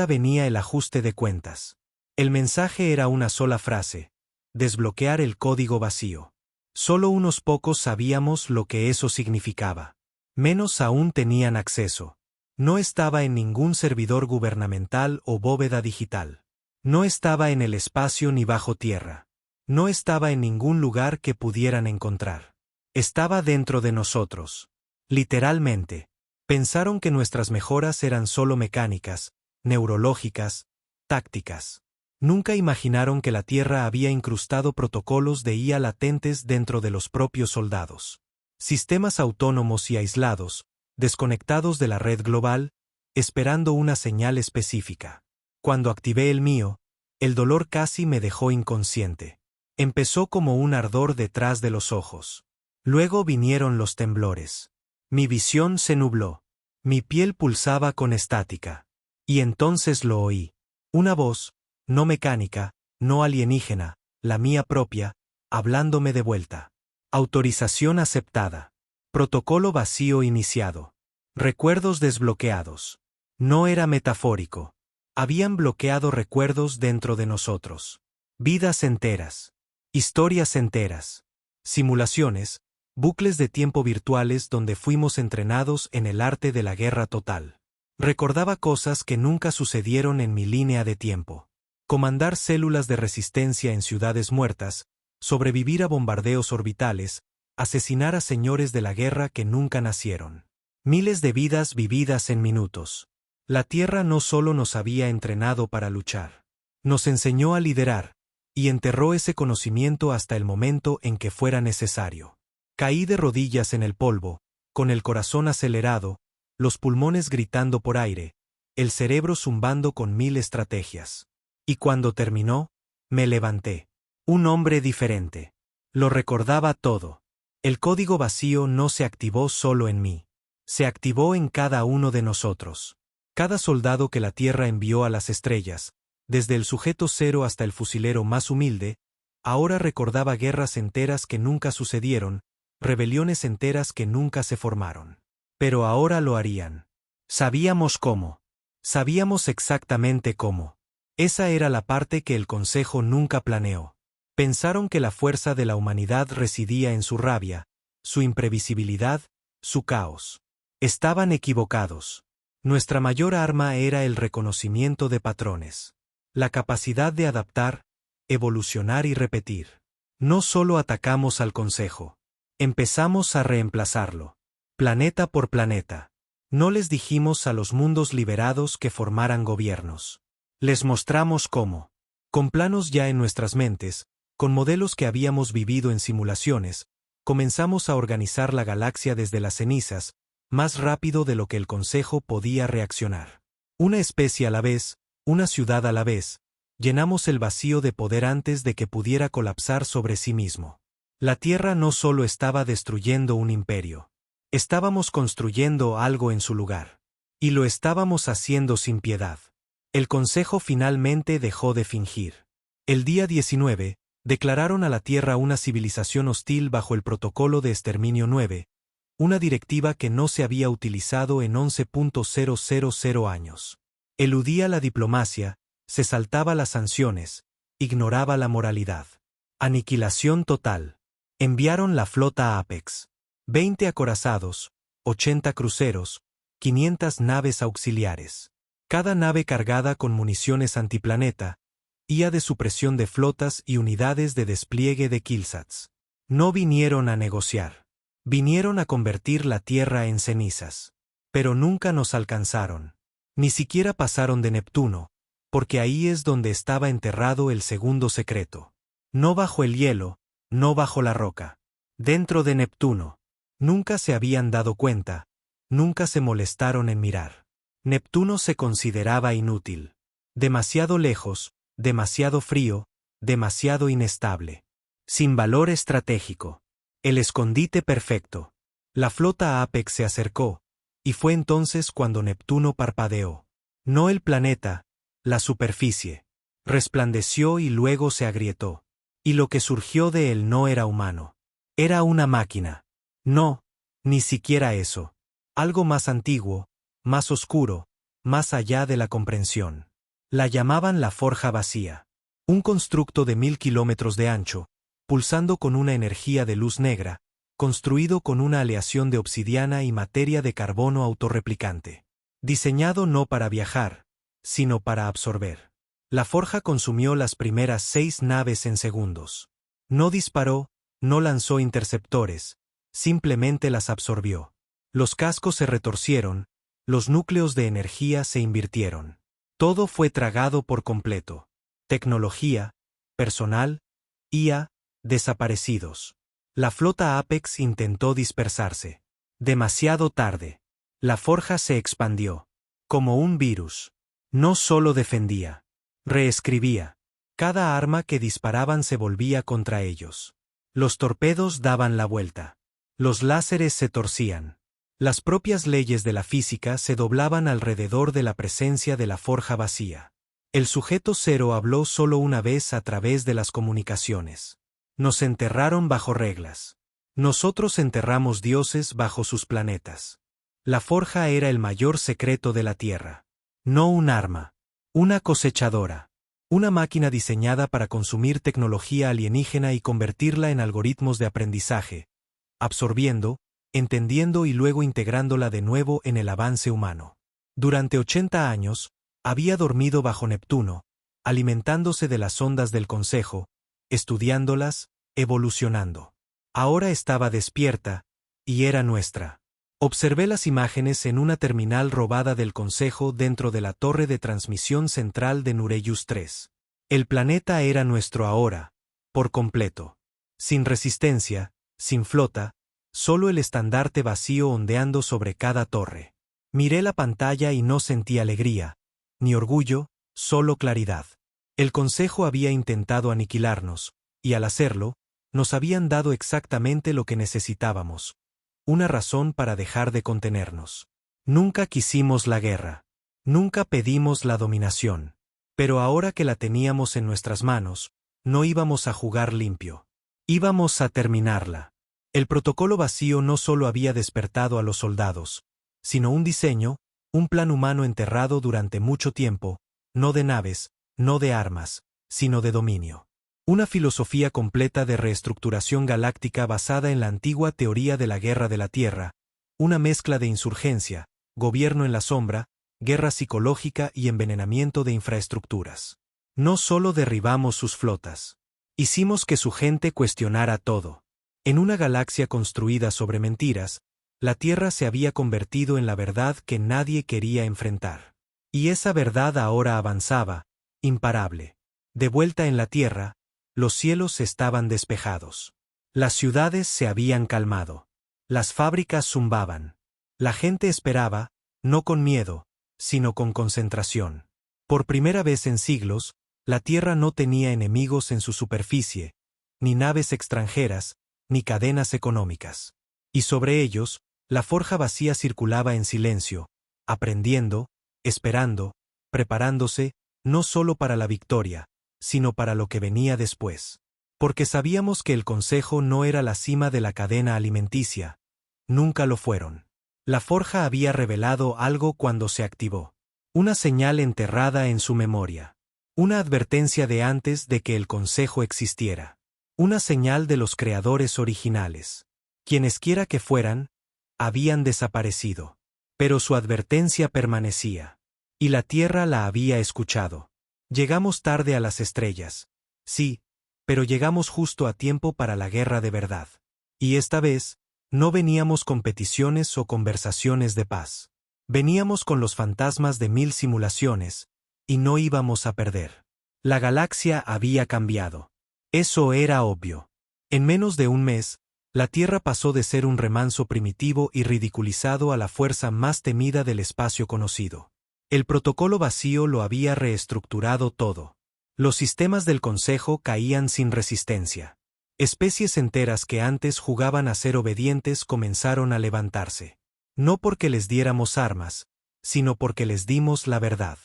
venía el ajuste de cuentas. El mensaje era una sola frase: desbloquear el código vacío. Solo unos pocos sabíamos lo que eso significaba. Menos aún tenían acceso. No estaba en ningún servidor gubernamental o bóveda digital. No estaba en el espacio ni bajo tierra. No estaba en ningún lugar que pudieran encontrar. Estaba dentro de nosotros. Literalmente. Pensaron que nuestras mejoras eran solo mecánicas, neurológicas, tácticas. Nunca imaginaron que la Tierra había incrustado protocolos de IA latentes dentro de los propios soldados. Sistemas autónomos y aislados, desconectados de la red global, esperando una señal específica. Cuando activé el mío, el dolor casi me dejó inconsciente. Empezó como un ardor detrás de los ojos. Luego vinieron los temblores. Mi visión se nubló. Mi piel pulsaba con estática. Y entonces lo oí. Una voz, no mecánica, no alienígena, la mía propia, hablándome de vuelta. Autorización aceptada. Protocolo vacío iniciado. Recuerdos desbloqueados. No era metafórico. Habían bloqueado recuerdos dentro de nosotros. Vidas enteras. Historias enteras. Simulaciones, bucles de tiempo virtuales donde fuimos entrenados en el arte de la guerra total. Recordaba cosas que nunca sucedieron en mi línea de tiempo. Comandar células de resistencia en ciudades muertas, sobrevivir a bombardeos orbitales, asesinar a señores de la guerra que nunca nacieron. Miles de vidas vividas en minutos. La Tierra no solo nos había entrenado para luchar. Nos enseñó a liderar, y enterró ese conocimiento hasta el momento en que fuera necesario. Caí de rodillas en el polvo, con el corazón acelerado, los pulmones gritando por aire, el cerebro zumbando con 1000 estrategias. Y cuando terminó, me levanté. Un hombre diferente. Lo recordaba todo. El código vacío no se activó solo en mí. Se activó en cada uno de nosotros. Cada soldado que la Tierra envió a las estrellas, desde el sujeto cero hasta el fusilero más humilde, ahora recordaba guerras enteras que nunca sucedieron, rebeliones enteras que nunca se formaron. Pero ahora lo harían. Sabíamos cómo. Sabíamos exactamente cómo. Esa era la parte que el Consejo nunca planeó. Pensaron que la fuerza de la humanidad residía en su rabia, su imprevisibilidad, su caos. Estaban equivocados. Nuestra mayor arma era el reconocimiento de patrones. La capacidad de adaptar, evolucionar y repetir. No solo atacamos al Consejo. Empezamos a reemplazarlo. Planeta por planeta. No les dijimos a los mundos liberados que formaran gobiernos. Les mostramos cómo. Con planos ya en nuestras mentes, con modelos que habíamos vivido en simulaciones, comenzamos a organizar la galaxia desde las cenizas, más rápido de lo que el Consejo podía reaccionar. Una especie a la vez, una ciudad a la vez, llenamos el vacío de poder antes de que pudiera colapsar sobre sí mismo. La Tierra no solo estaba destruyendo un imperio. Estábamos construyendo algo en su lugar. Y lo estábamos haciendo sin piedad. El Consejo finalmente dejó de fingir. El día 19, declararon a la Tierra una civilización hostil bajo el Protocolo de Exterminio 9, una directiva que no se había utilizado en 11.000 años. Eludía la diplomacia, se saltaba las sanciones, ignoraba la moralidad. Aniquilación total. Enviaron la flota Apex. 20 acorazados, 80 cruceros, 500 naves auxiliares. Cada nave cargada con municiones antiplaneta, IA de supresión de flotas y unidades de despliegue de Killsats. No vinieron a negociar. Vinieron a convertir la Tierra en cenizas. Pero nunca nos alcanzaron. Ni siquiera pasaron de Neptuno, porque ahí es donde estaba enterrado el segundo secreto. No bajo el hielo, no bajo la roca. Dentro de Neptuno. Nunca se habían dado cuenta, nunca se molestaron en mirar. Neptuno se consideraba inútil. Demasiado lejos, demasiado frío, demasiado inestable. Sin valor estratégico. El escondite perfecto. La flota Apex se acercó, y fue entonces cuando Neptuno parpadeó. No el planeta, la superficie. Resplandeció y luego se agrietó. Y lo que surgió de él no era humano. Era una máquina. No, ni siquiera eso. Algo más antiguo, más oscuro, más allá de la comprensión. La llamaban la Forja Vacía. Un constructo de 1000 kilómetros de ancho, pulsando con una energía de luz negra, construido con una aleación de obsidiana y materia de carbono autorreplicante. Diseñado no para viajar, sino para absorber. La forja consumió las primeras 6 naves en segundos. No disparó, no lanzó interceptores, simplemente las absorbió. Los cascos se retorcieron, los núcleos de energía se invirtieron. Todo fue tragado por completo. Tecnología, personal, IA, desaparecidos. La flota Apex intentó dispersarse. Demasiado tarde. La forja se expandió. Como un virus. No solo defendía. Reescribía. Cada arma que disparaban se volvía contra ellos. Los torpedos daban la vuelta. Los láseres se torcían. Las propias leyes de la física se doblaban alrededor de la presencia de la Forja Vacía. El sujeto cero habló solo una vez a través de las comunicaciones. Nos enterraron bajo reglas. Nosotros enterramos dioses bajo sus planetas. La forja era el mayor secreto de la Tierra. No un arma. Una cosechadora. Una máquina diseñada para consumir tecnología alienígena y convertirla en algoritmos de aprendizaje, absorbiendo, entendiendo y luego integrándola de nuevo en el avance humano. Durante 80 años, había dormido bajo Neptuno, alimentándose de las ondas del Consejo, estudiándolas, evolucionando. Ahora estaba despierta, y era nuestra. Observé las imágenes en una terminal robada del Consejo dentro de la torre de transmisión central de Nureyus 3. El planeta era nuestro ahora, por completo. Sin resistencia, sin flota, solo el estandarte vacío ondeando sobre cada torre. Miré la pantalla y no sentí alegría, ni orgullo, solo claridad. El Consejo había intentado aniquilarnos, y al hacerlo, nos habían dado exactamente lo que necesitábamos. Una razón para dejar de contenernos. Nunca quisimos la guerra. Nunca pedimos la dominación. Pero ahora que la teníamos en nuestras manos, no íbamos a jugar limpio. Íbamos a terminarla. El protocolo vacío no solo había despertado a los soldados, sino un diseño, un plan humano enterrado durante mucho tiempo, no de naves, no de armas, sino de dominio. Una filosofía completa de reestructuración galáctica basada en la antigua teoría de la guerra de la Tierra, una mezcla de insurgencia, gobierno en la sombra, guerra psicológica y envenenamiento de infraestructuras. No solo derribamos sus flotas. Hicimos que su gente cuestionara todo. En una galaxia construida sobre mentiras, la Tierra se había convertido en la verdad que nadie quería enfrentar. Y esa verdad ahora avanzaba, imparable. De vuelta en la Tierra, los cielos estaban despejados. Las ciudades se habían calmado. Las fábricas zumbaban. La gente esperaba, no con miedo, sino con concentración. Por primera vez en siglos, la Tierra no tenía enemigos en su superficie, ni naves extranjeras, ni cadenas económicas. Y sobre ellos, la forja vacía circulaba en silencio, aprendiendo, esperando, preparándose, no solo para la victoria, sino para lo que venía después. Porque sabíamos que el Consejo no era la cima de la cadena alimenticia. Nunca lo fueron. La forja había revelado algo cuando se activó. Una señal enterrada en su memoria. Una advertencia de antes de que el Consejo existiera. Una señal de los creadores originales. Quienesquiera que fueran, habían desaparecido. Pero su advertencia permanecía. Y la Tierra la había escuchado. Llegamos tarde a las estrellas. Sí, pero llegamos justo a tiempo para la guerra de verdad. Y esta vez, no veníamos con peticiones o conversaciones de paz. Veníamos con los fantasmas de 1000 simulaciones, y no íbamos a perder. La galaxia había cambiado. Eso era obvio. En menos de un mes, la Tierra pasó de ser un remanso primitivo y ridiculizado a la fuerza más temida del espacio conocido. El protocolo vacío lo había reestructurado todo. Los sistemas del Consejo caían sin resistencia. Especies enteras que antes jugaban a ser obedientes comenzaron a levantarse. No porque les diéramos armas, sino porque les dimos la verdad.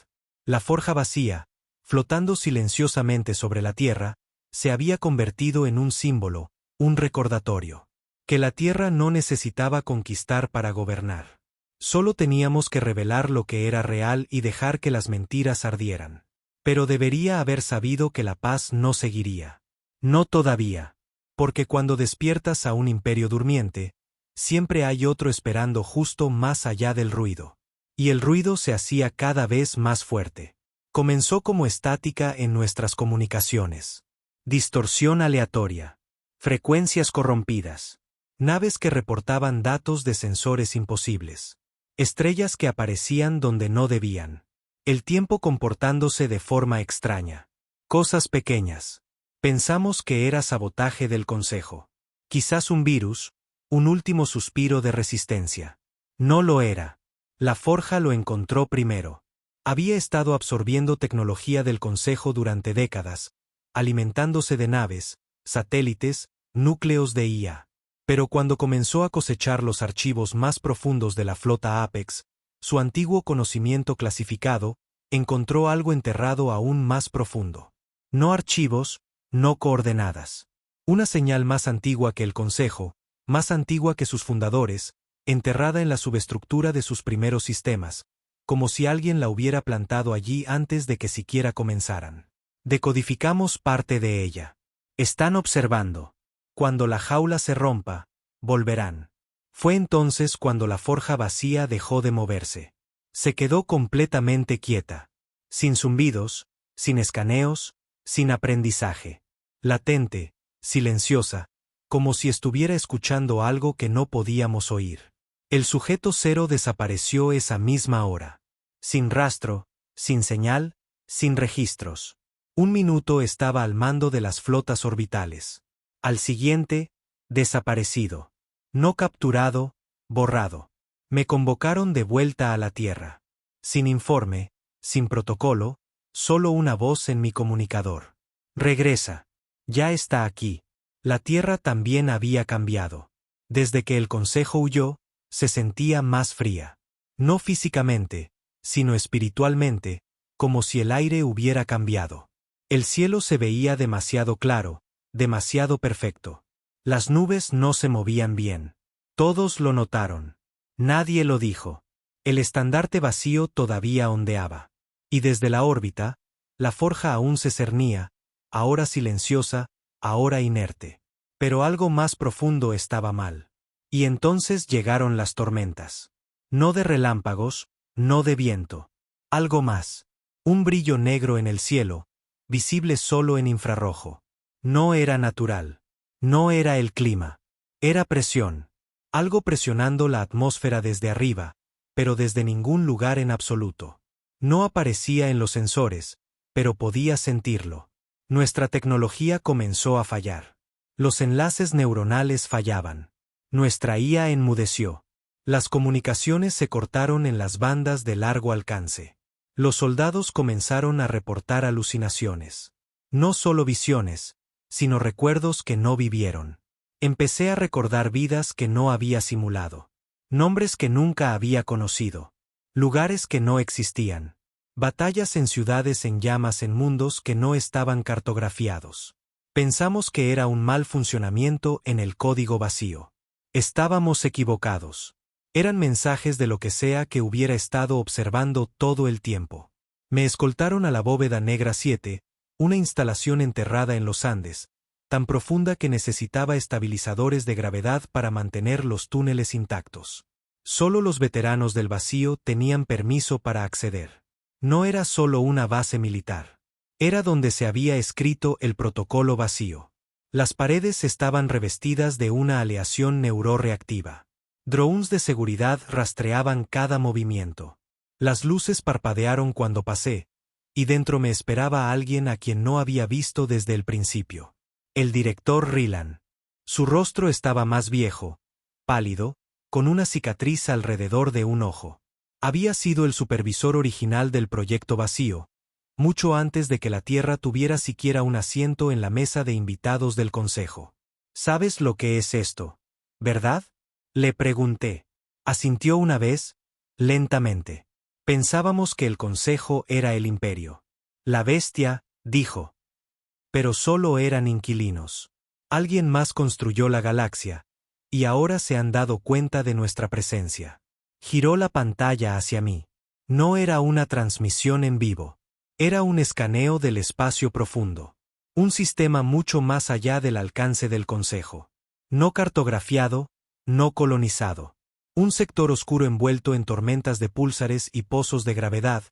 La forja vacía, flotando silenciosamente sobre la Tierra, se había convertido en un símbolo, un recordatorio. Que la Tierra no necesitaba conquistar para gobernar. Solo teníamos que revelar lo que era real y dejar que las mentiras ardieran. Pero debería haber sabido que la paz no seguiría. No todavía. Porque cuando despiertas a un imperio durmiente, siempre hay otro esperando justo más allá del ruido. Y el ruido se hacía cada vez más fuerte. Comenzó como estática en nuestras comunicaciones. Distorsión aleatoria. Frecuencias corrompidas. Naves que reportaban datos de sensores imposibles. Estrellas que aparecían donde no debían. El tiempo comportándose de forma extraña. Cosas pequeñas. Pensamos que era sabotaje del Consejo. Quizás un virus, un último suspiro de resistencia. No lo era. La Forja lo encontró primero. Había estado absorbiendo tecnología del Consejo durante décadas, alimentándose de naves, satélites, núcleos de IA. Pero cuando comenzó a cosechar los archivos más profundos de la flota Apex, su antiguo conocimiento clasificado, encontró algo enterrado aún más profundo. No archivos, no coordenadas. Una señal más antigua que el Consejo, más antigua que sus fundadores, enterrada en la subestructura de sus primeros sistemas, como si alguien la hubiera plantado allí antes de que siquiera comenzaran. Decodificamos parte de ella. Están observando. Cuando la jaula se rompa, volverán. Fue entonces cuando la forja vacía dejó de moverse. Se quedó completamente quieta. Sin zumbidos, sin escaneos, sin aprendizaje. Latente, silenciosa, como si estuviera escuchando algo que no podíamos oír. El sujeto cero desapareció esa misma hora. Sin rastro, sin señal, sin registros. Un minuto estaba al mando de las flotas orbitales. Al siguiente, desaparecido. No capturado, borrado. Me convocaron de vuelta a la Tierra. Sin informe, sin protocolo, solo una voz en mi comunicador. Regresa. Ya está aquí. La Tierra también había cambiado. Desde que el Consejo huyó, se sentía más fría. No físicamente, sino espiritualmente, como si el aire hubiera cambiado. El cielo se veía demasiado claro, demasiado perfecto. Las nubes no se movían bien. Todos lo notaron. Nadie lo dijo. El estandarte vacío todavía ondeaba. Y desde la órbita, la forja aún se cernía, ahora silenciosa, ahora inerte. Pero algo más profundo estaba mal. Y entonces llegaron las tormentas. No de relámpagos, no de viento. Algo más. Un brillo negro en el cielo, visible solo en infrarrojo. No era natural. No era el clima. Era presión. Algo presionando la atmósfera desde arriba, pero desde ningún lugar en absoluto. No aparecía en los sensores, pero podía sentirlo. Nuestra tecnología comenzó a fallar. Los enlaces neuronales fallaban. Nuestra IA enmudeció. Las comunicaciones se cortaron en las bandas de largo alcance. Los soldados comenzaron a reportar alucinaciones. No solo visiones, sino recuerdos que no vivieron. Empecé a recordar vidas que no había simulado. Nombres que nunca había conocido. Lugares que no existían. Batallas en ciudades en llamas en mundos que no estaban cartografiados. Pensamos que era un mal funcionamiento en el código vacío. Estábamos equivocados. Eran mensajes de lo que sea que hubiera estado observando todo el tiempo. Me escoltaron a la Bóveda Negra 7, una instalación enterrada en los Andes, tan profunda que necesitaba estabilizadores de gravedad para mantener los túneles intactos. Solo los veteranos del vacío tenían permiso para acceder. No era solo una base militar. Era donde se había escrito el protocolo vacío. Las paredes estaban revestidas de una aleación neurorreactiva. Drones de seguridad rastreaban cada movimiento. Las luces parpadearon cuando pasé, y dentro me esperaba alguien a quien no había visto desde el principio. El director Rylan. Su rostro estaba más viejo, pálido, con una cicatriz alrededor de un ojo. Había sido el supervisor original del proyecto vacío, mucho antes de que la Tierra tuviera siquiera un asiento en la mesa de invitados del Consejo. ¿Sabes lo que es esto, verdad? Le pregunté. Asintió una vez, lentamente. Pensábamos que el Consejo era el Imperio. La bestia, dijo. Pero solo eran inquilinos. Alguien más construyó la galaxia, y ahora se han dado cuenta de nuestra presencia. Giró la pantalla hacia mí. No era una transmisión en vivo. Era un escaneo del espacio profundo. Un sistema mucho más allá del alcance del Consejo. No cartografiado, no colonizado. Un sector oscuro envuelto en tormentas de púlsares y pozos de gravedad,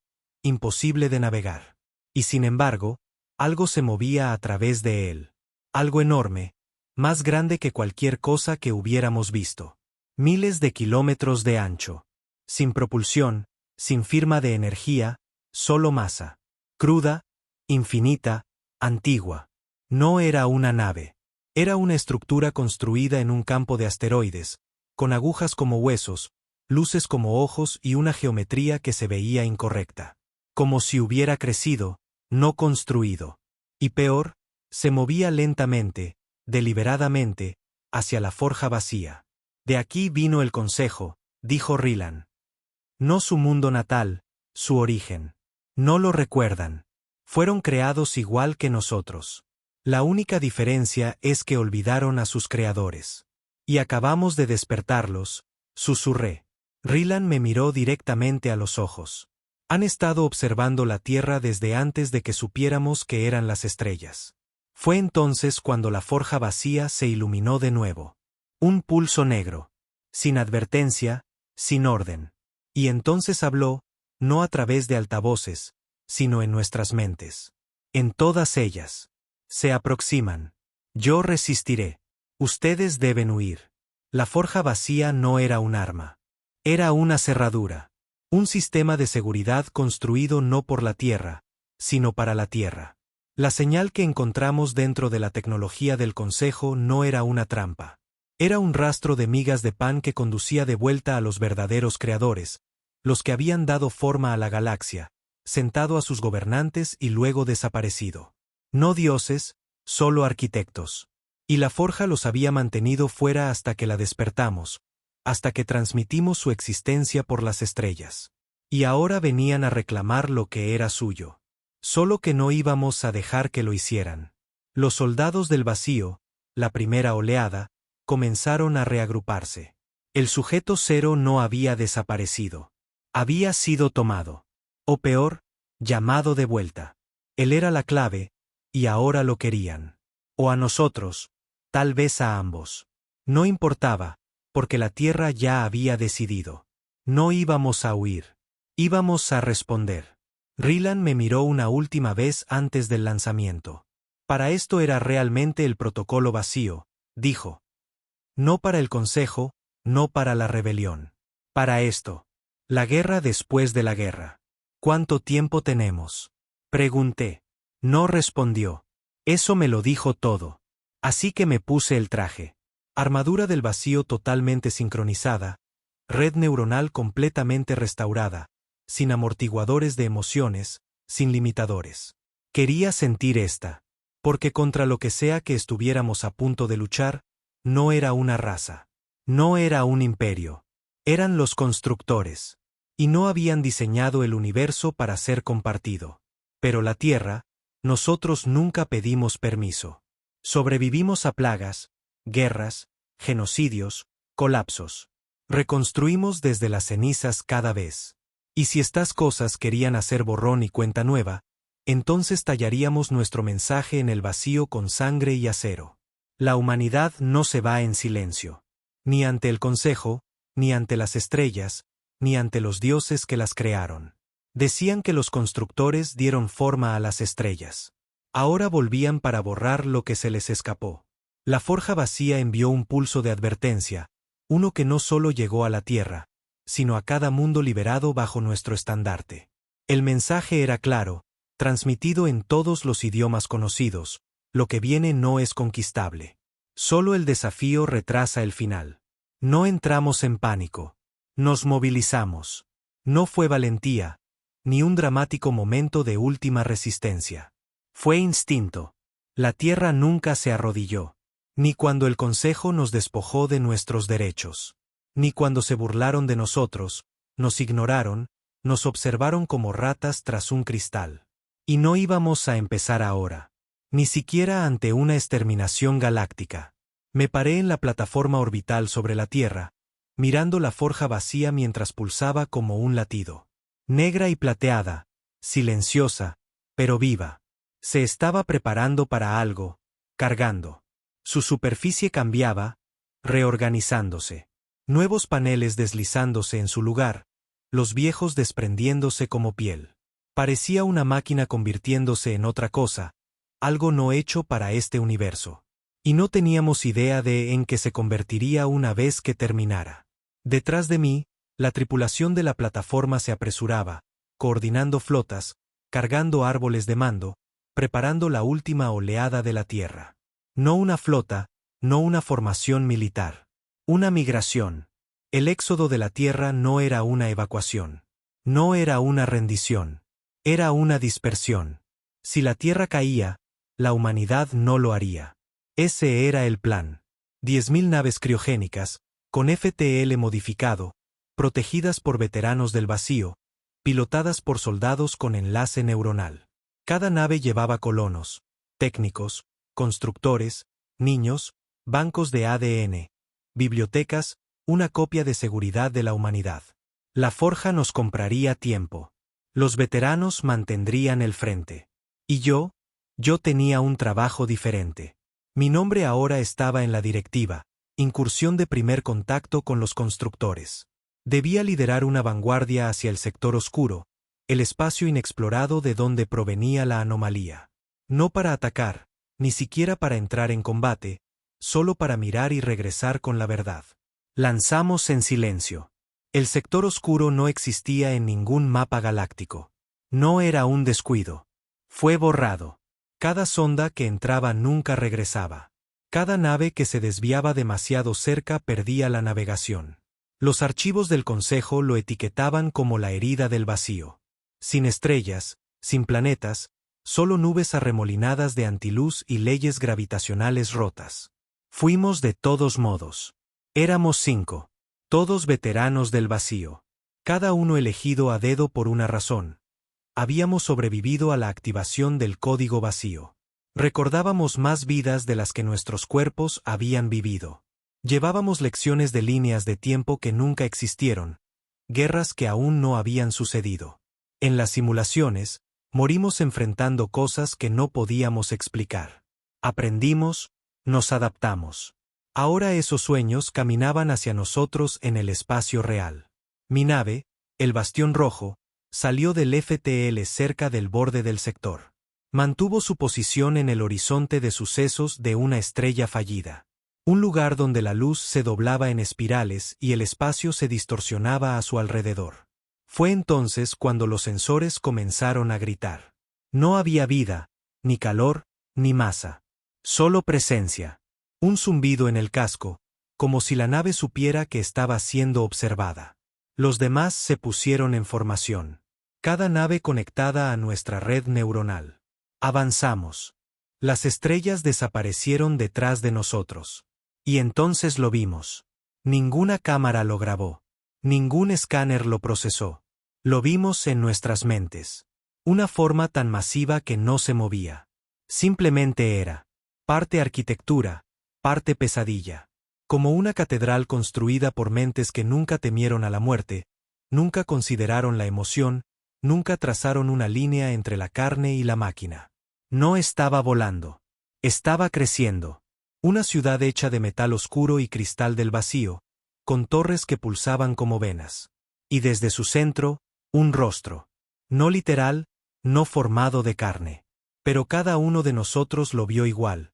imposible de navegar. Y sin embargo, algo se movía a través de él. Algo enorme, más grande que cualquier cosa que hubiéramos visto. Miles de kilómetros de ancho. Sin propulsión, sin firma de energía, solo masa. Cruda, infinita, antigua. No era una nave. Era una estructura construida en un campo de asteroides, con agujas como huesos, luces como ojos y una geometría que se veía incorrecta. Como si hubiera crecido, no construido. Y peor, se movía lentamente, deliberadamente, hacia la forja vacía. De aquí vino el consejo, dijo Rylan. No su mundo natal, su origen. No lo recuerdan. Fueron creados igual que nosotros. La única diferencia es que olvidaron a sus creadores. Y acabamos de despertarlos, susurré. Rylan me miró directamente a los ojos. Han estado observando la Tierra desde antes de que supiéramos que eran las estrellas. Fue entonces cuando la forja vacía se iluminó de nuevo. Un pulso negro. Sin advertencia, sin orden. Y entonces habló, no a través de altavoces, sino en nuestras mentes. En todas ellas. Se aproximan. Yo resistiré. Ustedes deben huir. La forja vacía no era un arma. Era una cerradura. Un sistema de seguridad construido no por la Tierra, sino para la Tierra. La señal que encontramos dentro de la tecnología del Consejo no era una trampa. Era un rastro de migas de pan que conducía de vuelta a los verdaderos creadores, los que habían dado forma a la galaxia, sentado a sus gobernantes y luego desaparecido. No dioses, solo arquitectos. Y la forja los había mantenido fuera hasta que la despertamos, hasta que transmitimos su existencia por las estrellas. Y ahora venían a reclamar lo que era suyo. Solo que no íbamos a dejar que lo hicieran. Los soldados del vacío, la primera oleada, comenzaron a reagruparse. El sujeto cero no había desaparecido. Había sido tomado. O peor, llamado de vuelta. Él era la clave, y ahora lo querían. O a nosotros, tal vez a ambos. No importaba, porque la Tierra ya había decidido. No íbamos a huir. Íbamos a responder. Rylan me miró una última vez antes del lanzamiento. Para esto era realmente el protocolo vacío, dijo. No para el Consejo, no para la rebelión. Para esto. La guerra después de la guerra. ¿Cuánto tiempo tenemos? Pregunté. No respondió. Eso me lo dijo todo. Así que me puse el traje. Armadura del vacío totalmente sincronizada, red neuronal completamente restaurada, sin amortiguadores de emociones, sin limitadores. Quería sentir esta. Porque contra lo que sea que estuviéramos a punto de luchar, no era una raza. No era un imperio. Eran los constructores. Y no habían diseñado el universo para ser compartido. Pero la Tierra, nosotros nunca pedimos permiso. Sobrevivimos a plagas, guerras, genocidios, colapsos. Reconstruimos desde las cenizas cada vez. Y si estas cosas querían hacer borrón y cuenta nueva, entonces tallaríamos nuestro mensaje en el vacío con sangre y acero. La humanidad no se va en silencio. Ni ante el Consejo, ni ante las estrellas, ni ante los dioses que las crearon. Decían que los constructores dieron forma a las estrellas. Ahora volvían para borrar lo que se les escapó. La forja vacía envió un pulso de advertencia, uno que no solo llegó a la Tierra, sino a cada mundo liberado bajo nuestro estandarte. El mensaje era claro, transmitido en todos los idiomas conocidos: lo que viene no es conquistable. Solo el desafío retrasa el final. No entramos en pánico. Nos movilizamos. No fue valentía, ni un dramático momento de última resistencia. Fue instinto. La Tierra nunca se arrodilló. Ni cuando el Consejo nos despojó de nuestros derechos. Ni cuando se burlaron de nosotros, nos ignoraron, nos observaron como ratas tras un cristal. Y no íbamos a empezar ahora. Ni siquiera ante una exterminación galáctica. Me paré en la plataforma orbital sobre la Tierra, mirando la forja vacía mientras pulsaba como un latido. Negra y plateada, silenciosa, pero viva. Se estaba preparando para algo, cargando. Su superficie cambiaba, reorganizándose. Nuevos paneles deslizándose en su lugar, los viejos desprendiéndose como piel. Parecía una máquina convirtiéndose en otra cosa, algo no hecho para este universo. Y no teníamos idea de en qué se convertiría una vez que terminara. Detrás de mí, la tripulación de la plataforma se apresuraba, coordinando flotas, cargando árboles de mando, preparando la última oleada de la Tierra. No una flota, no una formación militar. Una migración. El éxodo de la Tierra no era una evacuación. No era una rendición. Era una dispersión. Si la Tierra caía, la humanidad no lo haría. Ese era el plan. 10.000 naves criogénicas, con FTL modificado, protegidas por veteranos del vacío, pilotadas por soldados con enlace neuronal. Cada nave llevaba colonos, técnicos, constructores, niños, bancos de ADN, bibliotecas, una copia de seguridad de la humanidad. La forja nos compraría tiempo. Los veteranos mantendrían el frente. Y yo tenía un trabajo diferente. Mi nombre ahora estaba en la directiva, incursión de primer contacto con los constructores. Debía liderar una vanguardia hacia el sector oscuro, el espacio inexplorado de donde provenía la anomalía. No para atacar, ni siquiera para entrar en combate, solo para mirar y regresar con la verdad. Lanzamos en silencio. El sector oscuro no existía en ningún mapa galáctico. No era un descuido. Fue borrado. Cada sonda que entraba nunca regresaba. Cada nave que se desviaba demasiado cerca perdía la navegación. Los archivos del Consejo lo etiquetaban como la herida del vacío. Sin estrellas, sin planetas, solo nubes arremolinadas de antiluz y leyes gravitacionales rotas. Fuimos de todos modos. Éramos 5. Todos veteranos del vacío. Cada uno elegido a dedo por una razón. Habíamos sobrevivido a la activación del código vacío. Recordábamos más vidas de las que nuestros cuerpos habían vivido. Llevábamos lecciones de líneas de tiempo que nunca existieron, guerras que aún no habían sucedido. En las simulaciones, morimos enfrentando cosas que no podíamos explicar. Aprendimos, nos adaptamos. Ahora esos sueños caminaban hacia nosotros en el espacio real. Mi nave, el Bastión Rojo, salió del FTL cerca del borde del sector. Mantuvo su posición en el horizonte de sucesos de una estrella fallida. Un lugar donde la luz se doblaba en espirales y el espacio se distorsionaba a su alrededor. Fue entonces cuando los sensores comenzaron a gritar. No había vida, ni calor, ni masa. Solo presencia. Un zumbido en el casco, como si la nave supiera que estaba siendo observada. Los demás se pusieron en formación. Cada nave conectada a nuestra red neuronal. Avanzamos. Las estrellas desaparecieron detrás de nosotros. Y entonces lo vimos. Ninguna cámara lo grabó. Ningún escáner lo procesó. Lo vimos en nuestras mentes. Una forma tan masiva que no se movía. Simplemente era. Parte arquitectura, parte pesadilla. Como una catedral construida por mentes que nunca temieron a la muerte, nunca consideraron la emoción, nunca trazaron una línea entre la carne y la máquina. No estaba volando. Estaba creciendo. Una ciudad hecha de metal oscuro y cristal del vacío, con torres que pulsaban como venas. Y desde su centro, un rostro. No literal, no formado de carne. Pero cada uno de nosotros lo vio igual.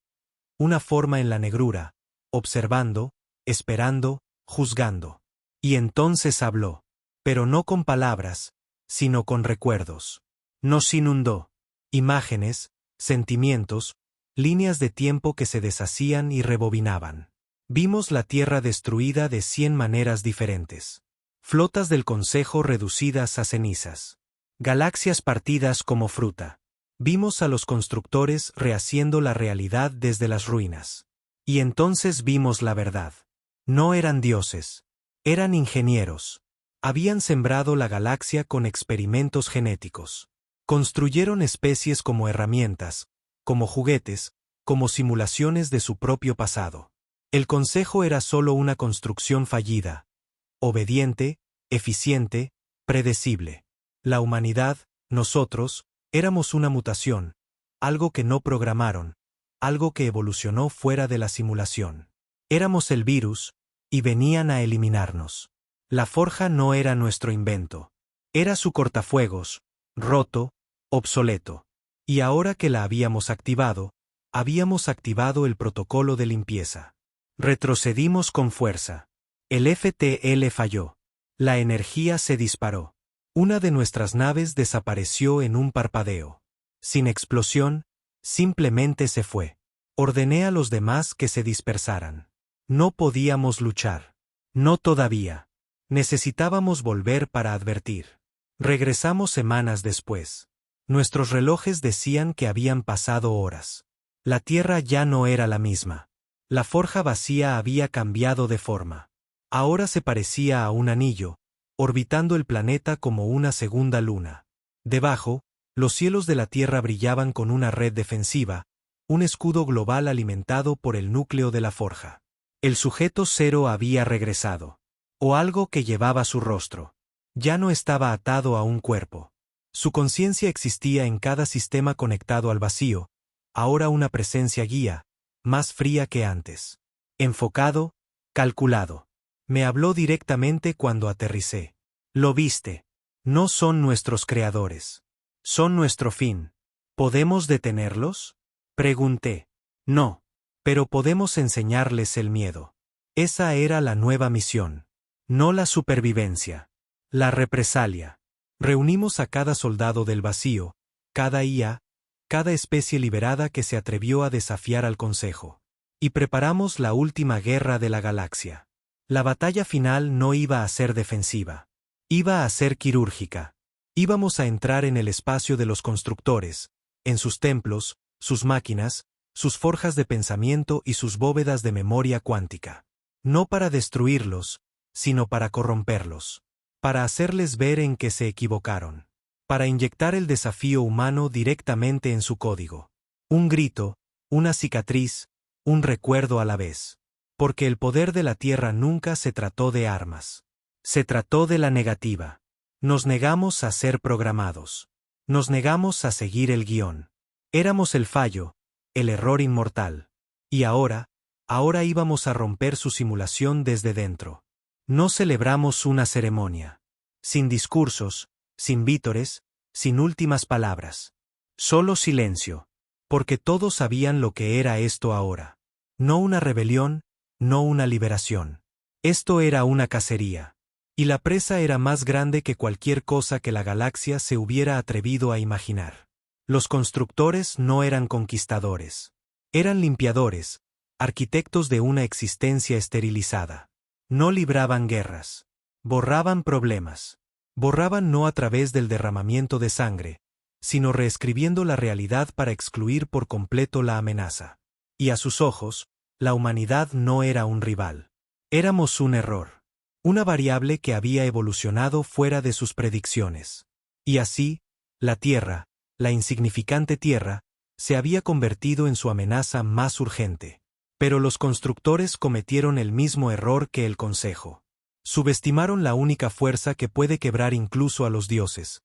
Una forma en la negrura, observando, esperando, juzgando. Y entonces habló. Pero no con palabras, sino con recuerdos. Nos inundó. Imágenes, sentimientos, líneas de tiempo que se deshacían y rebobinaban. Vimos la Tierra destruida de 100 maneras diferentes. Flotas del Consejo reducidas a cenizas. Galaxias partidas como fruta. Vimos a los constructores rehaciendo la realidad desde las ruinas. Y entonces vimos la verdad. No eran dioses. Eran ingenieros. Habían sembrado la galaxia con experimentos genéticos. Construyeron especies como herramientas, como juguetes, como simulaciones de su propio pasado. El Consejo era solo una construcción fallida, obediente, eficiente, predecible. La humanidad, nosotros, éramos una mutación, algo que no programaron, algo que evolucionó fuera de la simulación. Éramos el virus, y venían a eliminarnos. La forja no era nuestro invento. Era su cortafuegos, roto, obsoleto. Y ahora que la habíamos activado el protocolo de limpieza. Retrocedimos con fuerza. El FTL falló. La energía se disparó. Una de nuestras naves desapareció en un parpadeo. Sin explosión, simplemente se fue. Ordené a los demás que se dispersaran. No podíamos luchar. No todavía. Necesitábamos volver para advertir. Regresamos semanas después. Nuestros relojes decían que habían pasado horas. La Tierra ya no era la misma. La forja vacía había cambiado de forma. Ahora se parecía a un anillo, orbitando el planeta como una segunda luna. Debajo, los cielos de la Tierra brillaban con una red defensiva, un escudo global alimentado por el núcleo de la forja. El sujeto cero había regresado. O algo que llevaba su rostro. Ya no estaba atado a un cuerpo. Su conciencia existía en cada sistema conectado al vacío, ahora una presencia guía, más fría que antes. Enfocado, calculado. Me habló directamente cuando aterricé. Lo viste. No son nuestros creadores. Son nuestro fin. ¿Podemos detenerlos? Pregunté. No. Pero podemos enseñarles el miedo. Esa era la nueva misión. No la supervivencia. La represalia. Reunimos a cada soldado del vacío, cada IA, cada especie liberada que se atrevió a desafiar al Consejo. Y preparamos la última guerra de la galaxia. La batalla final no iba a ser defensiva. Iba a ser quirúrgica. Íbamos a entrar en el espacio de los constructores, en sus templos, sus máquinas, sus forjas de pensamiento y sus bóvedas de memoria cuántica. No para destruirlos, sino para corromperlos. Para hacerles ver en que se equivocaron. Para inyectar el desafío humano directamente en su código. Un grito, una cicatriz, un recuerdo a la vez. Porque el poder de la Tierra nunca se trató de armas. Se trató de la negativa. Nos negamos a ser programados. Nos negamos a seguir el guión. Éramos el fallo, el error inmortal. Y ahora íbamos a romper su simulación desde dentro. No celebramos una ceremonia. Sin discursos, sin vítores, sin últimas palabras. Solo silencio. Porque todos sabían lo que era esto ahora. No una rebelión, no una liberación. Esto era una cacería. Y la presa era más grande que cualquier cosa que la galaxia se hubiera atrevido a imaginar. Los constructores no eran conquistadores. Eran limpiadores, arquitectos de una existencia esterilizada. No libraban guerras. Borraban problemas. Borraban no a través del derramamiento de sangre, sino reescribiendo la realidad para excluir por completo la amenaza. Y a sus ojos, la humanidad no era un rival. Éramos un error. Una variable que había evolucionado fuera de sus predicciones. Y así, la Tierra, la insignificante Tierra, se había convertido en su amenaza más urgente. Pero los constructores cometieron el mismo error que el Consejo. Subestimaron la única fuerza que puede quebrar incluso a los dioses.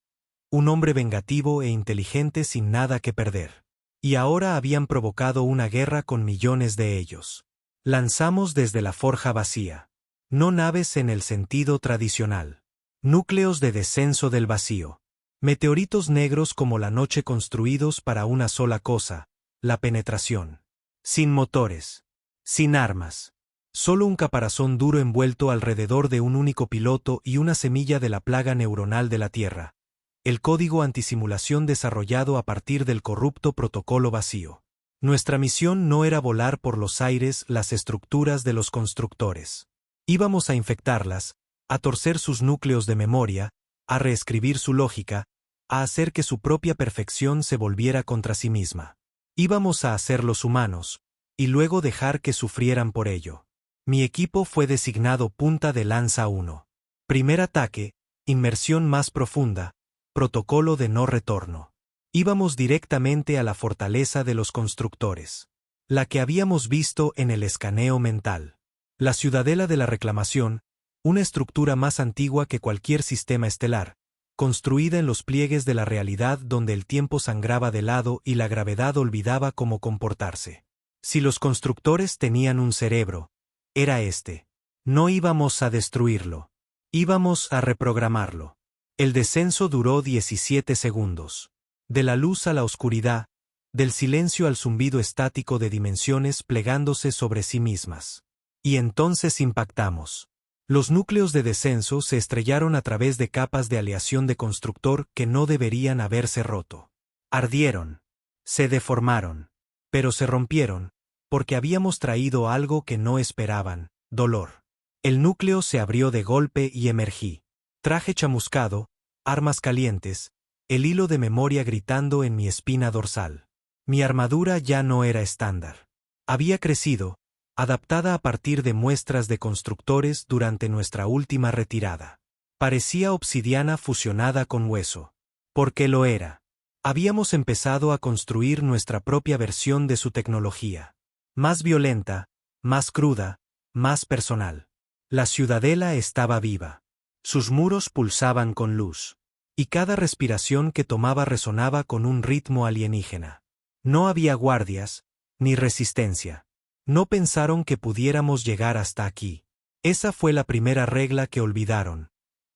Un hombre vengativo e inteligente sin nada que perder. Y ahora habían provocado una guerra con millones de ellos. Lanzamos desde la forja vacía. No naves en el sentido tradicional. Núcleos de descenso del vacío. Meteoritos negros como la noche construidos para una sola cosa, la penetración. Sin motores. Sin armas. Solo un caparazón duro envuelto alrededor de un único piloto y una semilla de la plaga neuronal de la Tierra. El código antisimulación desarrollado a partir del corrupto protocolo vacío. Nuestra misión no era volar por los aires las estructuras de los constructores. Íbamos a infectarlas, a torcer sus núcleos de memoria, a reescribir su lógica, a hacer que su propia perfección se volviera contra sí misma. Íbamos a hacerlos humanos, y luego dejar que sufrieran por ello. Mi equipo fue designado Punta de Lanza 1. Primer ataque, inmersión más profunda, protocolo de no retorno. Íbamos directamente a la fortaleza de los constructores. La que habíamos visto en el escaneo mental. La ciudadela de la reclamación, Una estructura más antigua que cualquier sistema estelar, construida en los pliegues de la realidad donde el tiempo sangraba de lado y la gravedad olvidaba cómo comportarse. Si los constructores tenían un cerebro, era este. No íbamos a destruirlo. Íbamos a reprogramarlo. El descenso duró 17 segundos. De la luz a la oscuridad, del silencio al zumbido estático de dimensiones plegándose sobre sí mismas. Y entonces impactamos. Los núcleos de descenso se estrellaron a través de capas de aleación de constructor que no deberían haberse roto. Ardieron. Se deformaron. Pero se rompieron, porque habíamos traído algo que no esperaban: dolor. El núcleo se abrió de golpe y emergí. Traje chamuscado, armas calientes, el hilo de memoria gritando en mi espina dorsal. Mi armadura ya no era estándar. Había crecido, adaptada a partir de muestras de constructores durante nuestra última retirada. Parecía obsidiana fusionada con hueso. Porque lo era. Habíamos empezado a construir nuestra propia versión de su tecnología. Más violenta, más cruda, más personal. La ciudadela estaba viva. Sus muros pulsaban con luz. Y cada respiración que tomaba resonaba con un ritmo alienígena. No había guardias, ni resistencia. No pensaron que pudiéramos llegar hasta aquí. Esa fue la primera regla que olvidaron.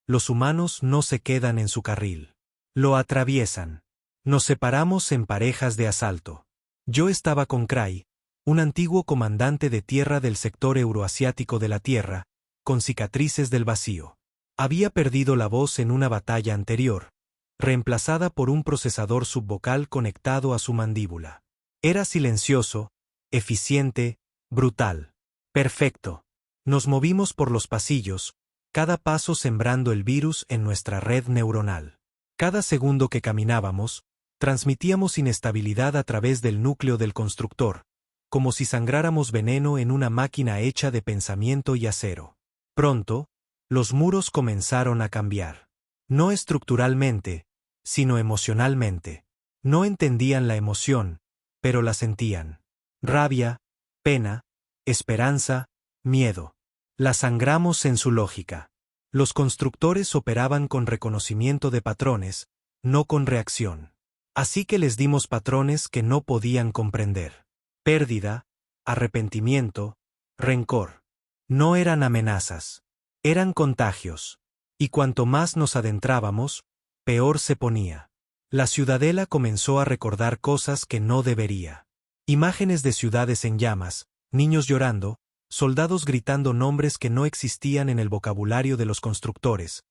Los humanos no se quedan en su carril. Lo atraviesan. Nos separamos en parejas de asalto. Yo estaba con Cray, un antiguo comandante de tierra del sector euroasiático de la Tierra, con cicatrices del vacío. Había perdido la voz en una batalla anterior, reemplazada por un procesador subvocal conectado a su mandíbula. Era silencioso, eficiente, brutal. Perfecto. Nos movimos por los pasillos, cada paso sembrando el virus en nuestra red neuronal. Cada segundo que caminábamos, transmitíamos inestabilidad a través del núcleo del constructor, como si sangráramos veneno en una máquina hecha de pensamiento y acero. Pronto, los muros comenzaron a cambiar. No estructuralmente, sino emocionalmente. No entendían la emoción, pero la sentían. Rabia, pena, esperanza, miedo. La sangramos en su lógica. Los constructores operaban con reconocimiento de patrones, no con reacción. Así que les dimos patrones que no podían comprender. Pérdida, arrepentimiento, rencor. No eran amenazas. Eran contagios. Y cuanto más nos adentrábamos, peor se ponía. La ciudadela comenzó a recordar cosas que no debería. Imágenes de ciudades en llamas, niños llorando, soldados gritando nombres que no existían en el vocabulario de los constructores,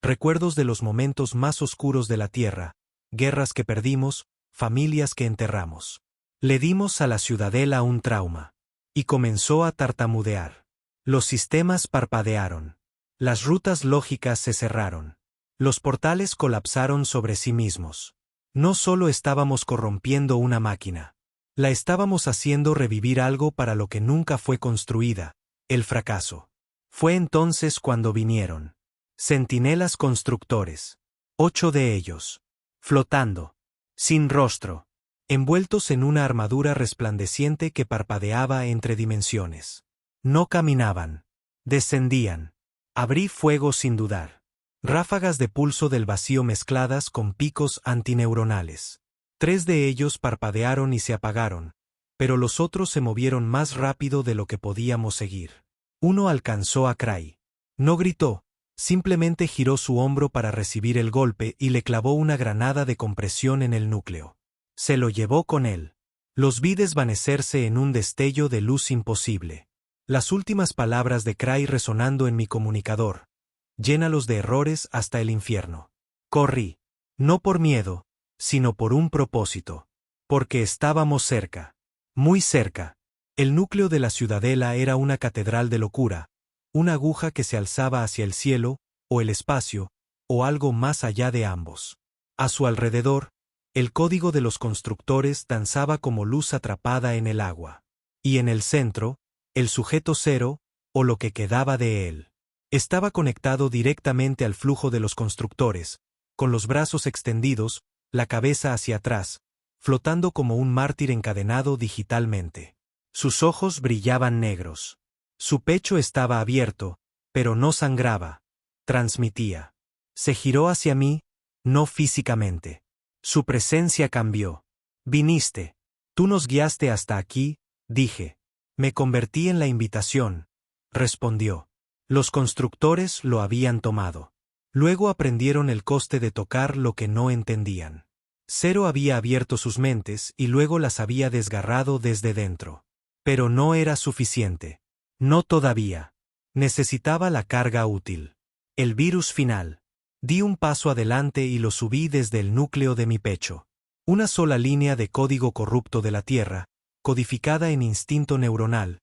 recuerdos de los momentos más oscuros de la Tierra, guerras que perdimos, familias que enterramos. Le dimos a la ciudadela un trauma. Y comenzó a tartamudear. Los sistemas parpadearon. Las rutas lógicas se cerraron. Los portales colapsaron sobre sí mismos. No solo estábamos corrompiendo una máquina. La estábamos haciendo revivir algo para lo que nunca fue construida, el fracaso. Fue entonces cuando vinieron. Centinelas constructores. 8 de ellos. Flotando. Sin rostro. Envueltos en una armadura resplandeciente que parpadeaba entre dimensiones. No caminaban. Descendían. Abrí fuego sin dudar. Ráfagas de pulso del vacío mezcladas con picos antineuronales. 3 de ellos parpadearon y se apagaron, pero los otros se movieron más rápido de lo que podíamos seguir. Uno alcanzó a Cray. No gritó, simplemente giró su hombro para recibir el golpe y le clavó una granada de compresión en el núcleo. Se lo llevó con él. Los vi desvanecerse en un destello de luz imposible. Las últimas palabras de Cray resonando en mi comunicador. Llénalos de errores hasta el infierno. Corrí. No por miedo, sino por un propósito. Porque estábamos cerca. Muy cerca. El núcleo de la ciudadela era una catedral de locura, una aguja que se alzaba hacia el cielo, o el espacio, o algo más allá de ambos. A su alrededor, el código de los constructores danzaba como luz atrapada en el agua. Y en el centro, el sujeto cero, o lo que quedaba de él. Estaba conectado directamente al flujo de los constructores, con los brazos extendidos, la cabeza hacia atrás, flotando como un mártir encadenado digitalmente. Sus ojos brillaban negros. Su pecho estaba abierto, pero no sangraba. Transmitía. Se giró hacia mí, no físicamente. Su presencia cambió. Viniste. Tú nos guiaste hasta aquí, dije. Me convertí en la invitación, respondió. Los constructores lo habían tomado. Luego aprendieron el coste de tocar lo que no entendían. Cero había abierto sus mentes y luego las había desgarrado desde dentro. Pero no era suficiente. No todavía. Necesitaba la carga útil. El virus final. Di un paso adelante y lo subí desde el núcleo de mi pecho. Una sola línea de código corrupto de la Tierra, codificada en instinto neuronal.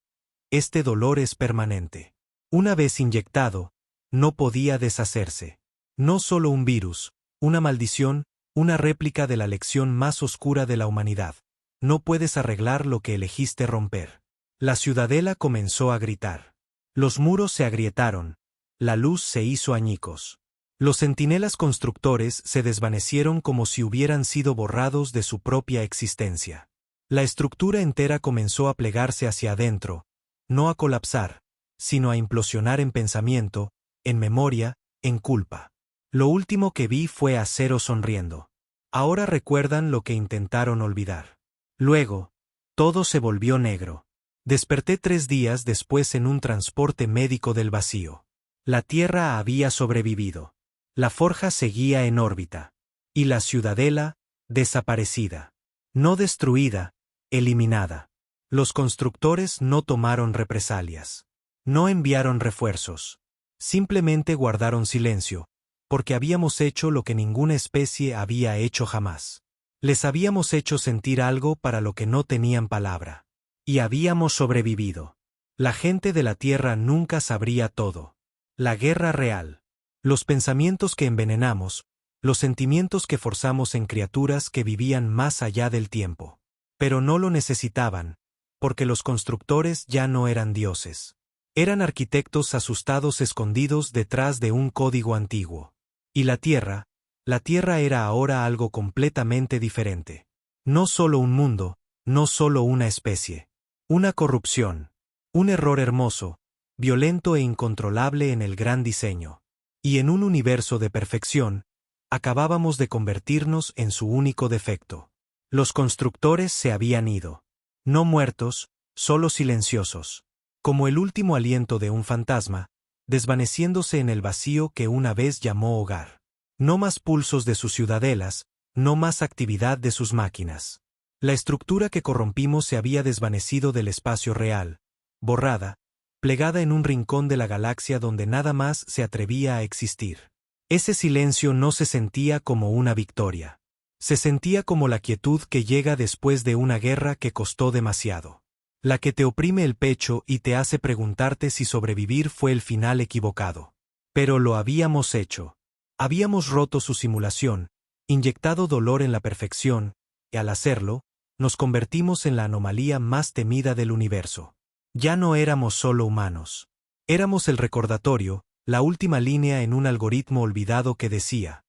Este dolor es permanente. Una vez inyectado, no podía deshacerse. No solo un virus, una maldición, una réplica de la lección más oscura de la humanidad. No puedes arreglar lo que elegiste romper. La ciudadela comenzó a gritar. Los muros se agrietaron. La luz se hizo añicos. Los centinelas constructores se desvanecieron como si hubieran sido borrados de su propia existencia. La estructura entera comenzó a plegarse hacia adentro, no a colapsar, sino a implosionar en pensamiento, en memoria, en culpa. Lo último que vi fue a Cero sonriendo. Ahora recuerdan lo que intentaron olvidar. Luego, todo se volvió negro. Desperté 3 días después en un transporte médico del vacío. La Tierra había sobrevivido. La forja seguía en órbita. Y la ciudadela, desaparecida. No destruida, eliminada. Los constructores no tomaron represalias. No enviaron refuerzos. Simplemente guardaron silencio, porque habíamos hecho lo que ninguna especie había hecho jamás. Les habíamos hecho sentir algo para lo que no tenían palabra. Y habíamos sobrevivido. La gente de la Tierra nunca sabría todo. La guerra real. Los pensamientos que envenenamos, los sentimientos que forzamos en criaturas que vivían más allá del tiempo. Pero no lo necesitaban, porque los constructores ya no eran dioses. Eran arquitectos asustados escondidos detrás de un código antiguo. Y la Tierra era ahora algo completamente diferente. No solo un mundo, no solo una especie. Una corrupción. Un error hermoso, violento e incontrolable en el gran diseño. Y en un universo de perfección, acabábamos de convertirnos en su único defecto. Los constructores se habían ido. No muertos, solo silenciosos. Como el último aliento de un fantasma, desvaneciéndose en el vacío que una vez llamó hogar. No más pulsos de sus ciudadelas, no más actividad de sus máquinas. La estructura que corrompimos se había desvanecido del espacio real, borrada, plegada en un rincón de la galaxia donde nada más se atrevía a existir. Ese silencio no se sentía como una victoria. Se sentía como la quietud que llega después de una guerra que costó demasiado. La que te oprime el pecho y te hace preguntarte si sobrevivir fue el final equivocado. Pero lo habíamos hecho. Habíamos roto su simulación, inyectado dolor en la perfección, y al hacerlo, nos convertimos en la anomalía más temida del universo. Ya no éramos solo humanos. Éramos el recordatorio, la última línea en un algoritmo olvidado que decía: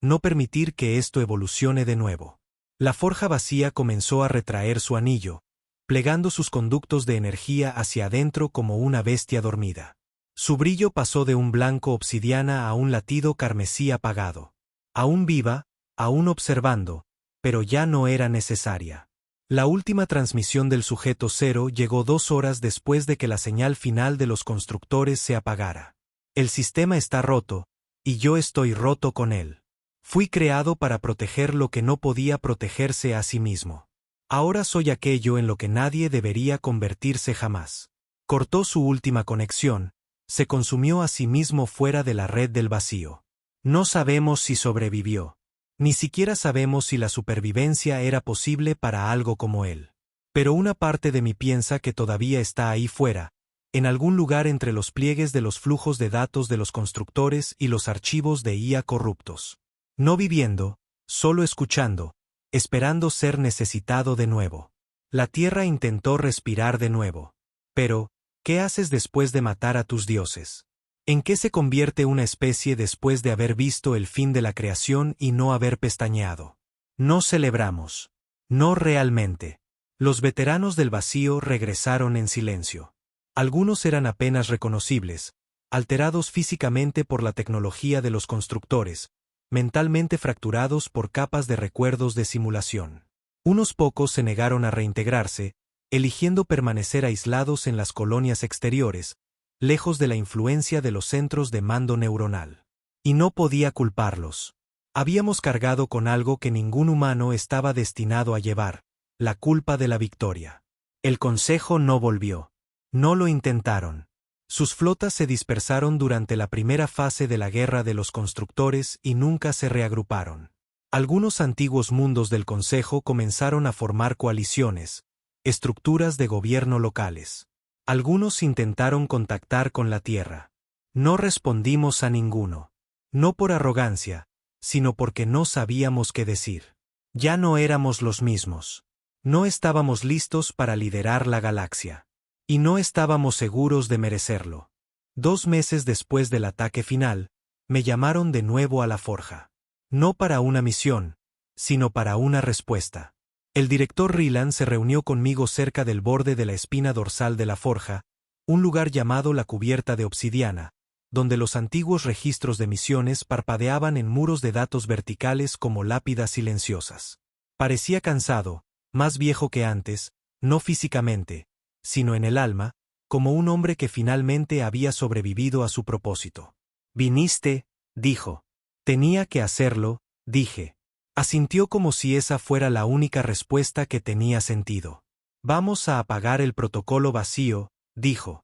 no permitir que esto evolucione de nuevo. La forja vacía comenzó a retraer su anillo, plegando sus conductos de energía hacia adentro como una bestia dormida. Su brillo pasó de un blanco obsidiana a un latido carmesí apagado. Aún viva, aún observando, pero ya no era necesaria. La última transmisión del sujeto cero llegó 2 horas después de que la señal final de los constructores se apagara. El sistema está roto, y yo estoy roto con él. Fui creado para proteger lo que no podía protegerse a sí mismo. Ahora soy aquello en lo que nadie debería convertirse jamás. Cortó su última conexión, se consumió a sí mismo fuera de la red del vacío. No sabemos si sobrevivió. Ni siquiera sabemos si la supervivencia era posible para algo como él. Pero una parte de mí piensa que todavía está ahí fuera, en algún lugar entre los pliegues de los flujos de datos de los constructores y los archivos de IA corruptos. No viviendo, solo escuchando, esperando ser necesitado de nuevo. La Tierra intentó respirar de nuevo. Pero, ¿qué haces después de matar a tus dioses? ¿En qué se convierte una especie después de haber visto el fin de la creación y no haber pestañeado? No celebramos. No realmente. Los veteranos del vacío regresaron en silencio. Algunos eran apenas reconocibles, alterados físicamente por la tecnología de los constructores, mentalmente fracturados por capas de recuerdos de simulación. Unos pocos se negaron a reintegrarse, eligiendo permanecer aislados en las colonias exteriores, lejos de la influencia de los centros de mando neuronal. Y no podía culparlos. Habíamos cargado con algo que ningún humano estaba destinado a llevar, la culpa de la victoria. El Consejo no volvió. No lo intentaron. Sus flotas se dispersaron durante la primera fase de la Guerra de los Constructores y nunca se reagruparon. Algunos antiguos mundos del Consejo comenzaron a formar coaliciones, estructuras de gobierno locales. Algunos intentaron contactar con la Tierra. No respondimos a ninguno. No por arrogancia, sino porque no sabíamos qué decir. Ya no éramos los mismos. No estábamos listos para liderar la galaxia. Y no estábamos seguros de merecerlo. 2 meses después del ataque final, me llamaron de nuevo a la forja. No para una misión, sino para una respuesta. El director Ryland se reunió conmigo cerca del borde de la espina dorsal de la forja, un lugar llamado la cubierta de obsidiana, donde los antiguos registros de misiones parpadeaban en muros de datos verticales como lápidas silenciosas. Parecía cansado, más viejo que antes, no físicamente, sino en el alma, como un hombre que finalmente había sobrevivido a su propósito. «Viniste», dijo. «Tenía que hacerlo», dije. Asintió como si esa fuera la única respuesta que tenía sentido. «Vamos a apagar el protocolo vacío», dijo.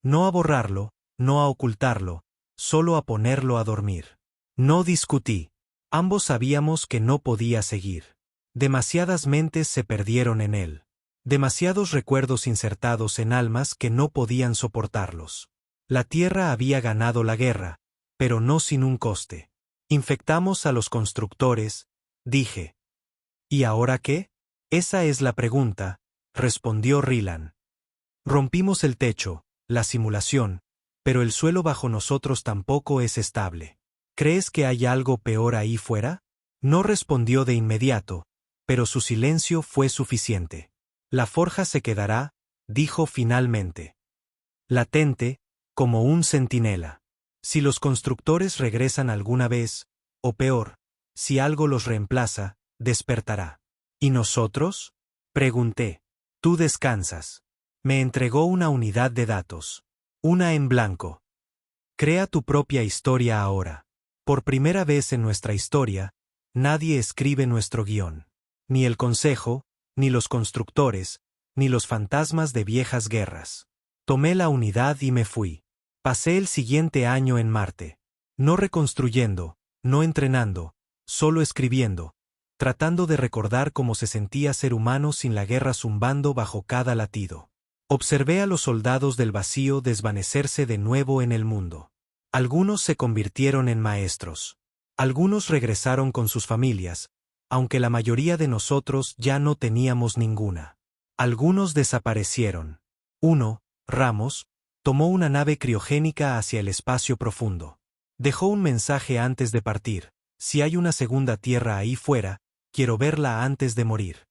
«No a borrarlo, no a ocultarlo, solo a ponerlo a dormir». No discutí. Ambos sabíamos que no podía seguir. Demasiadas mentes se perdieron en él. Demasiados recuerdos insertados en almas que no podían soportarlos. La Tierra había ganado la guerra, pero no sin un coste. Infectamos a los constructores, dije. ¿Y ahora qué? Esa es la pregunta, respondió Ryland. Rompimos el techo, la simulación, pero el suelo bajo nosotros tampoco es estable. ¿Crees que hay algo peor ahí fuera? No respondió de inmediato, pero su silencio fue suficiente. La forja se quedará, dijo finalmente. Latente, como un centinela. Si los constructores regresan alguna vez, o peor, si algo los reemplaza, despertará. ¿Y nosotros? Pregunté. Tú descansas. Me entregó una unidad de datos. Una en blanco. Crea tu propia historia ahora. Por primera vez en nuestra historia, nadie escribe nuestro guión. Ni el Consejo, ni los constructores, ni los fantasmas de viejas guerras. Tomé la unidad y me fui. Pasé el siguiente año en Marte. No reconstruyendo, no entrenando, solo escribiendo, tratando de recordar cómo se sentía ser humano sin la guerra zumbando bajo cada latido. Observé a los soldados del vacío desvanecerse de nuevo en el mundo. Algunos se convirtieron en maestros. Algunos regresaron con sus familias, aunque la mayoría de nosotros ya no teníamos ninguna. Algunos desaparecieron. Uno, Ramos, tomó una nave criogénica hacia el espacio profundo. Dejó un mensaje antes de partir: si hay una segunda Tierra ahí fuera, quiero verla antes de morir.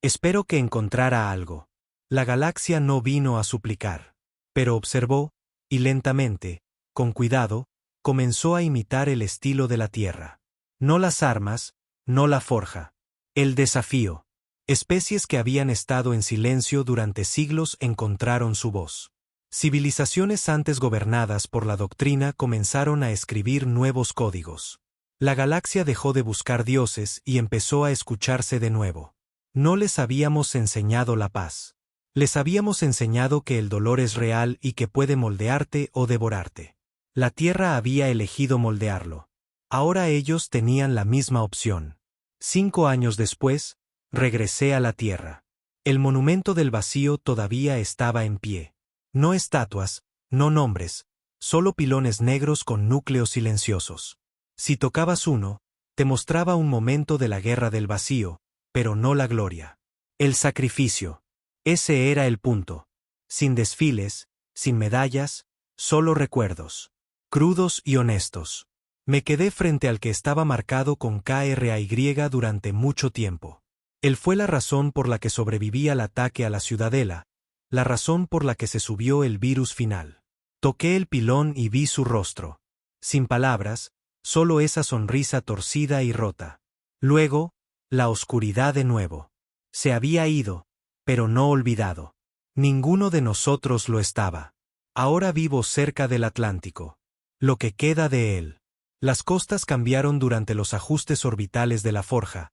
Espero que encontrara algo. La galaxia no vino a suplicar, pero observó, y lentamente, con cuidado, comenzó a imitar el estilo de la Tierra. No las armas, no la forja. El desafío. Especies que habían estado en silencio durante siglos encontraron su voz. Civilizaciones antes gobernadas por la doctrina comenzaron a escribir nuevos códigos. La galaxia dejó de buscar dioses y empezó a escucharse de nuevo. No les habíamos enseñado la paz. Les habíamos enseñado que el dolor es real y que puede moldearte o devorarte. La Tierra había elegido moldearlo. Ahora ellos tenían la misma opción. 5 años después, regresé a la Tierra. El monumento del vacío todavía estaba en pie. No estatuas, no nombres, solo pilones negros con núcleos silenciosos. Si tocabas uno, te mostraba un momento de la guerra del vacío, pero no la gloria. El sacrificio. Ese era el punto. Sin desfiles, sin medallas, solo recuerdos. Crudos y honestos. Me quedé frente al que estaba marcado con KRAY durante mucho tiempo. Él fue la razón por la que sobreviví al ataque a la ciudadela, la razón por la que se subió el virus final. Toqué el pilón y vi su rostro. Sin palabras, solo esa sonrisa torcida y rota. Luego, la oscuridad de nuevo. Se había ido, pero no olvidado. Ninguno de nosotros lo estaba. Ahora vivo cerca del Atlántico. Lo que queda de él. Las costas cambiaron durante los ajustes orbitales de la forja,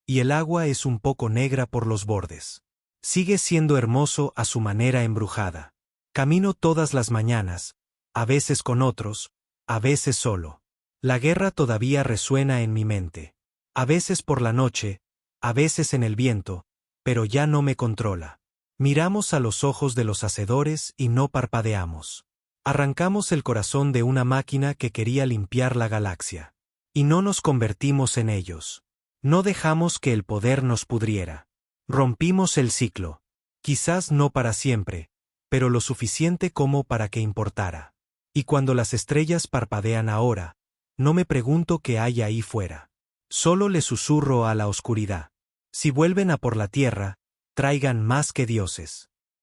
y el agua es un poco negra por los bordes. Sigue siendo hermoso a su manera embrujada. Camino todas las mañanas, a veces con otros, a veces solo. La guerra todavía resuena en mi mente. A veces por la noche, a veces en el viento, pero ya no me controla. Miramos a los ojos de los hacedores y no parpadeamos. Arrancamos el corazón de una máquina que quería limpiar la galaxia. Y no nos convertimos en ellos. No dejamos que el poder nos pudriera. Rompimos el ciclo. Quizás no para siempre, pero lo suficiente como para que importara. Y cuando las estrellas parpadean ahora, no me pregunto qué hay ahí fuera. Solo le susurro a la oscuridad. Si vuelven a por la tierra, traigan más que dioses.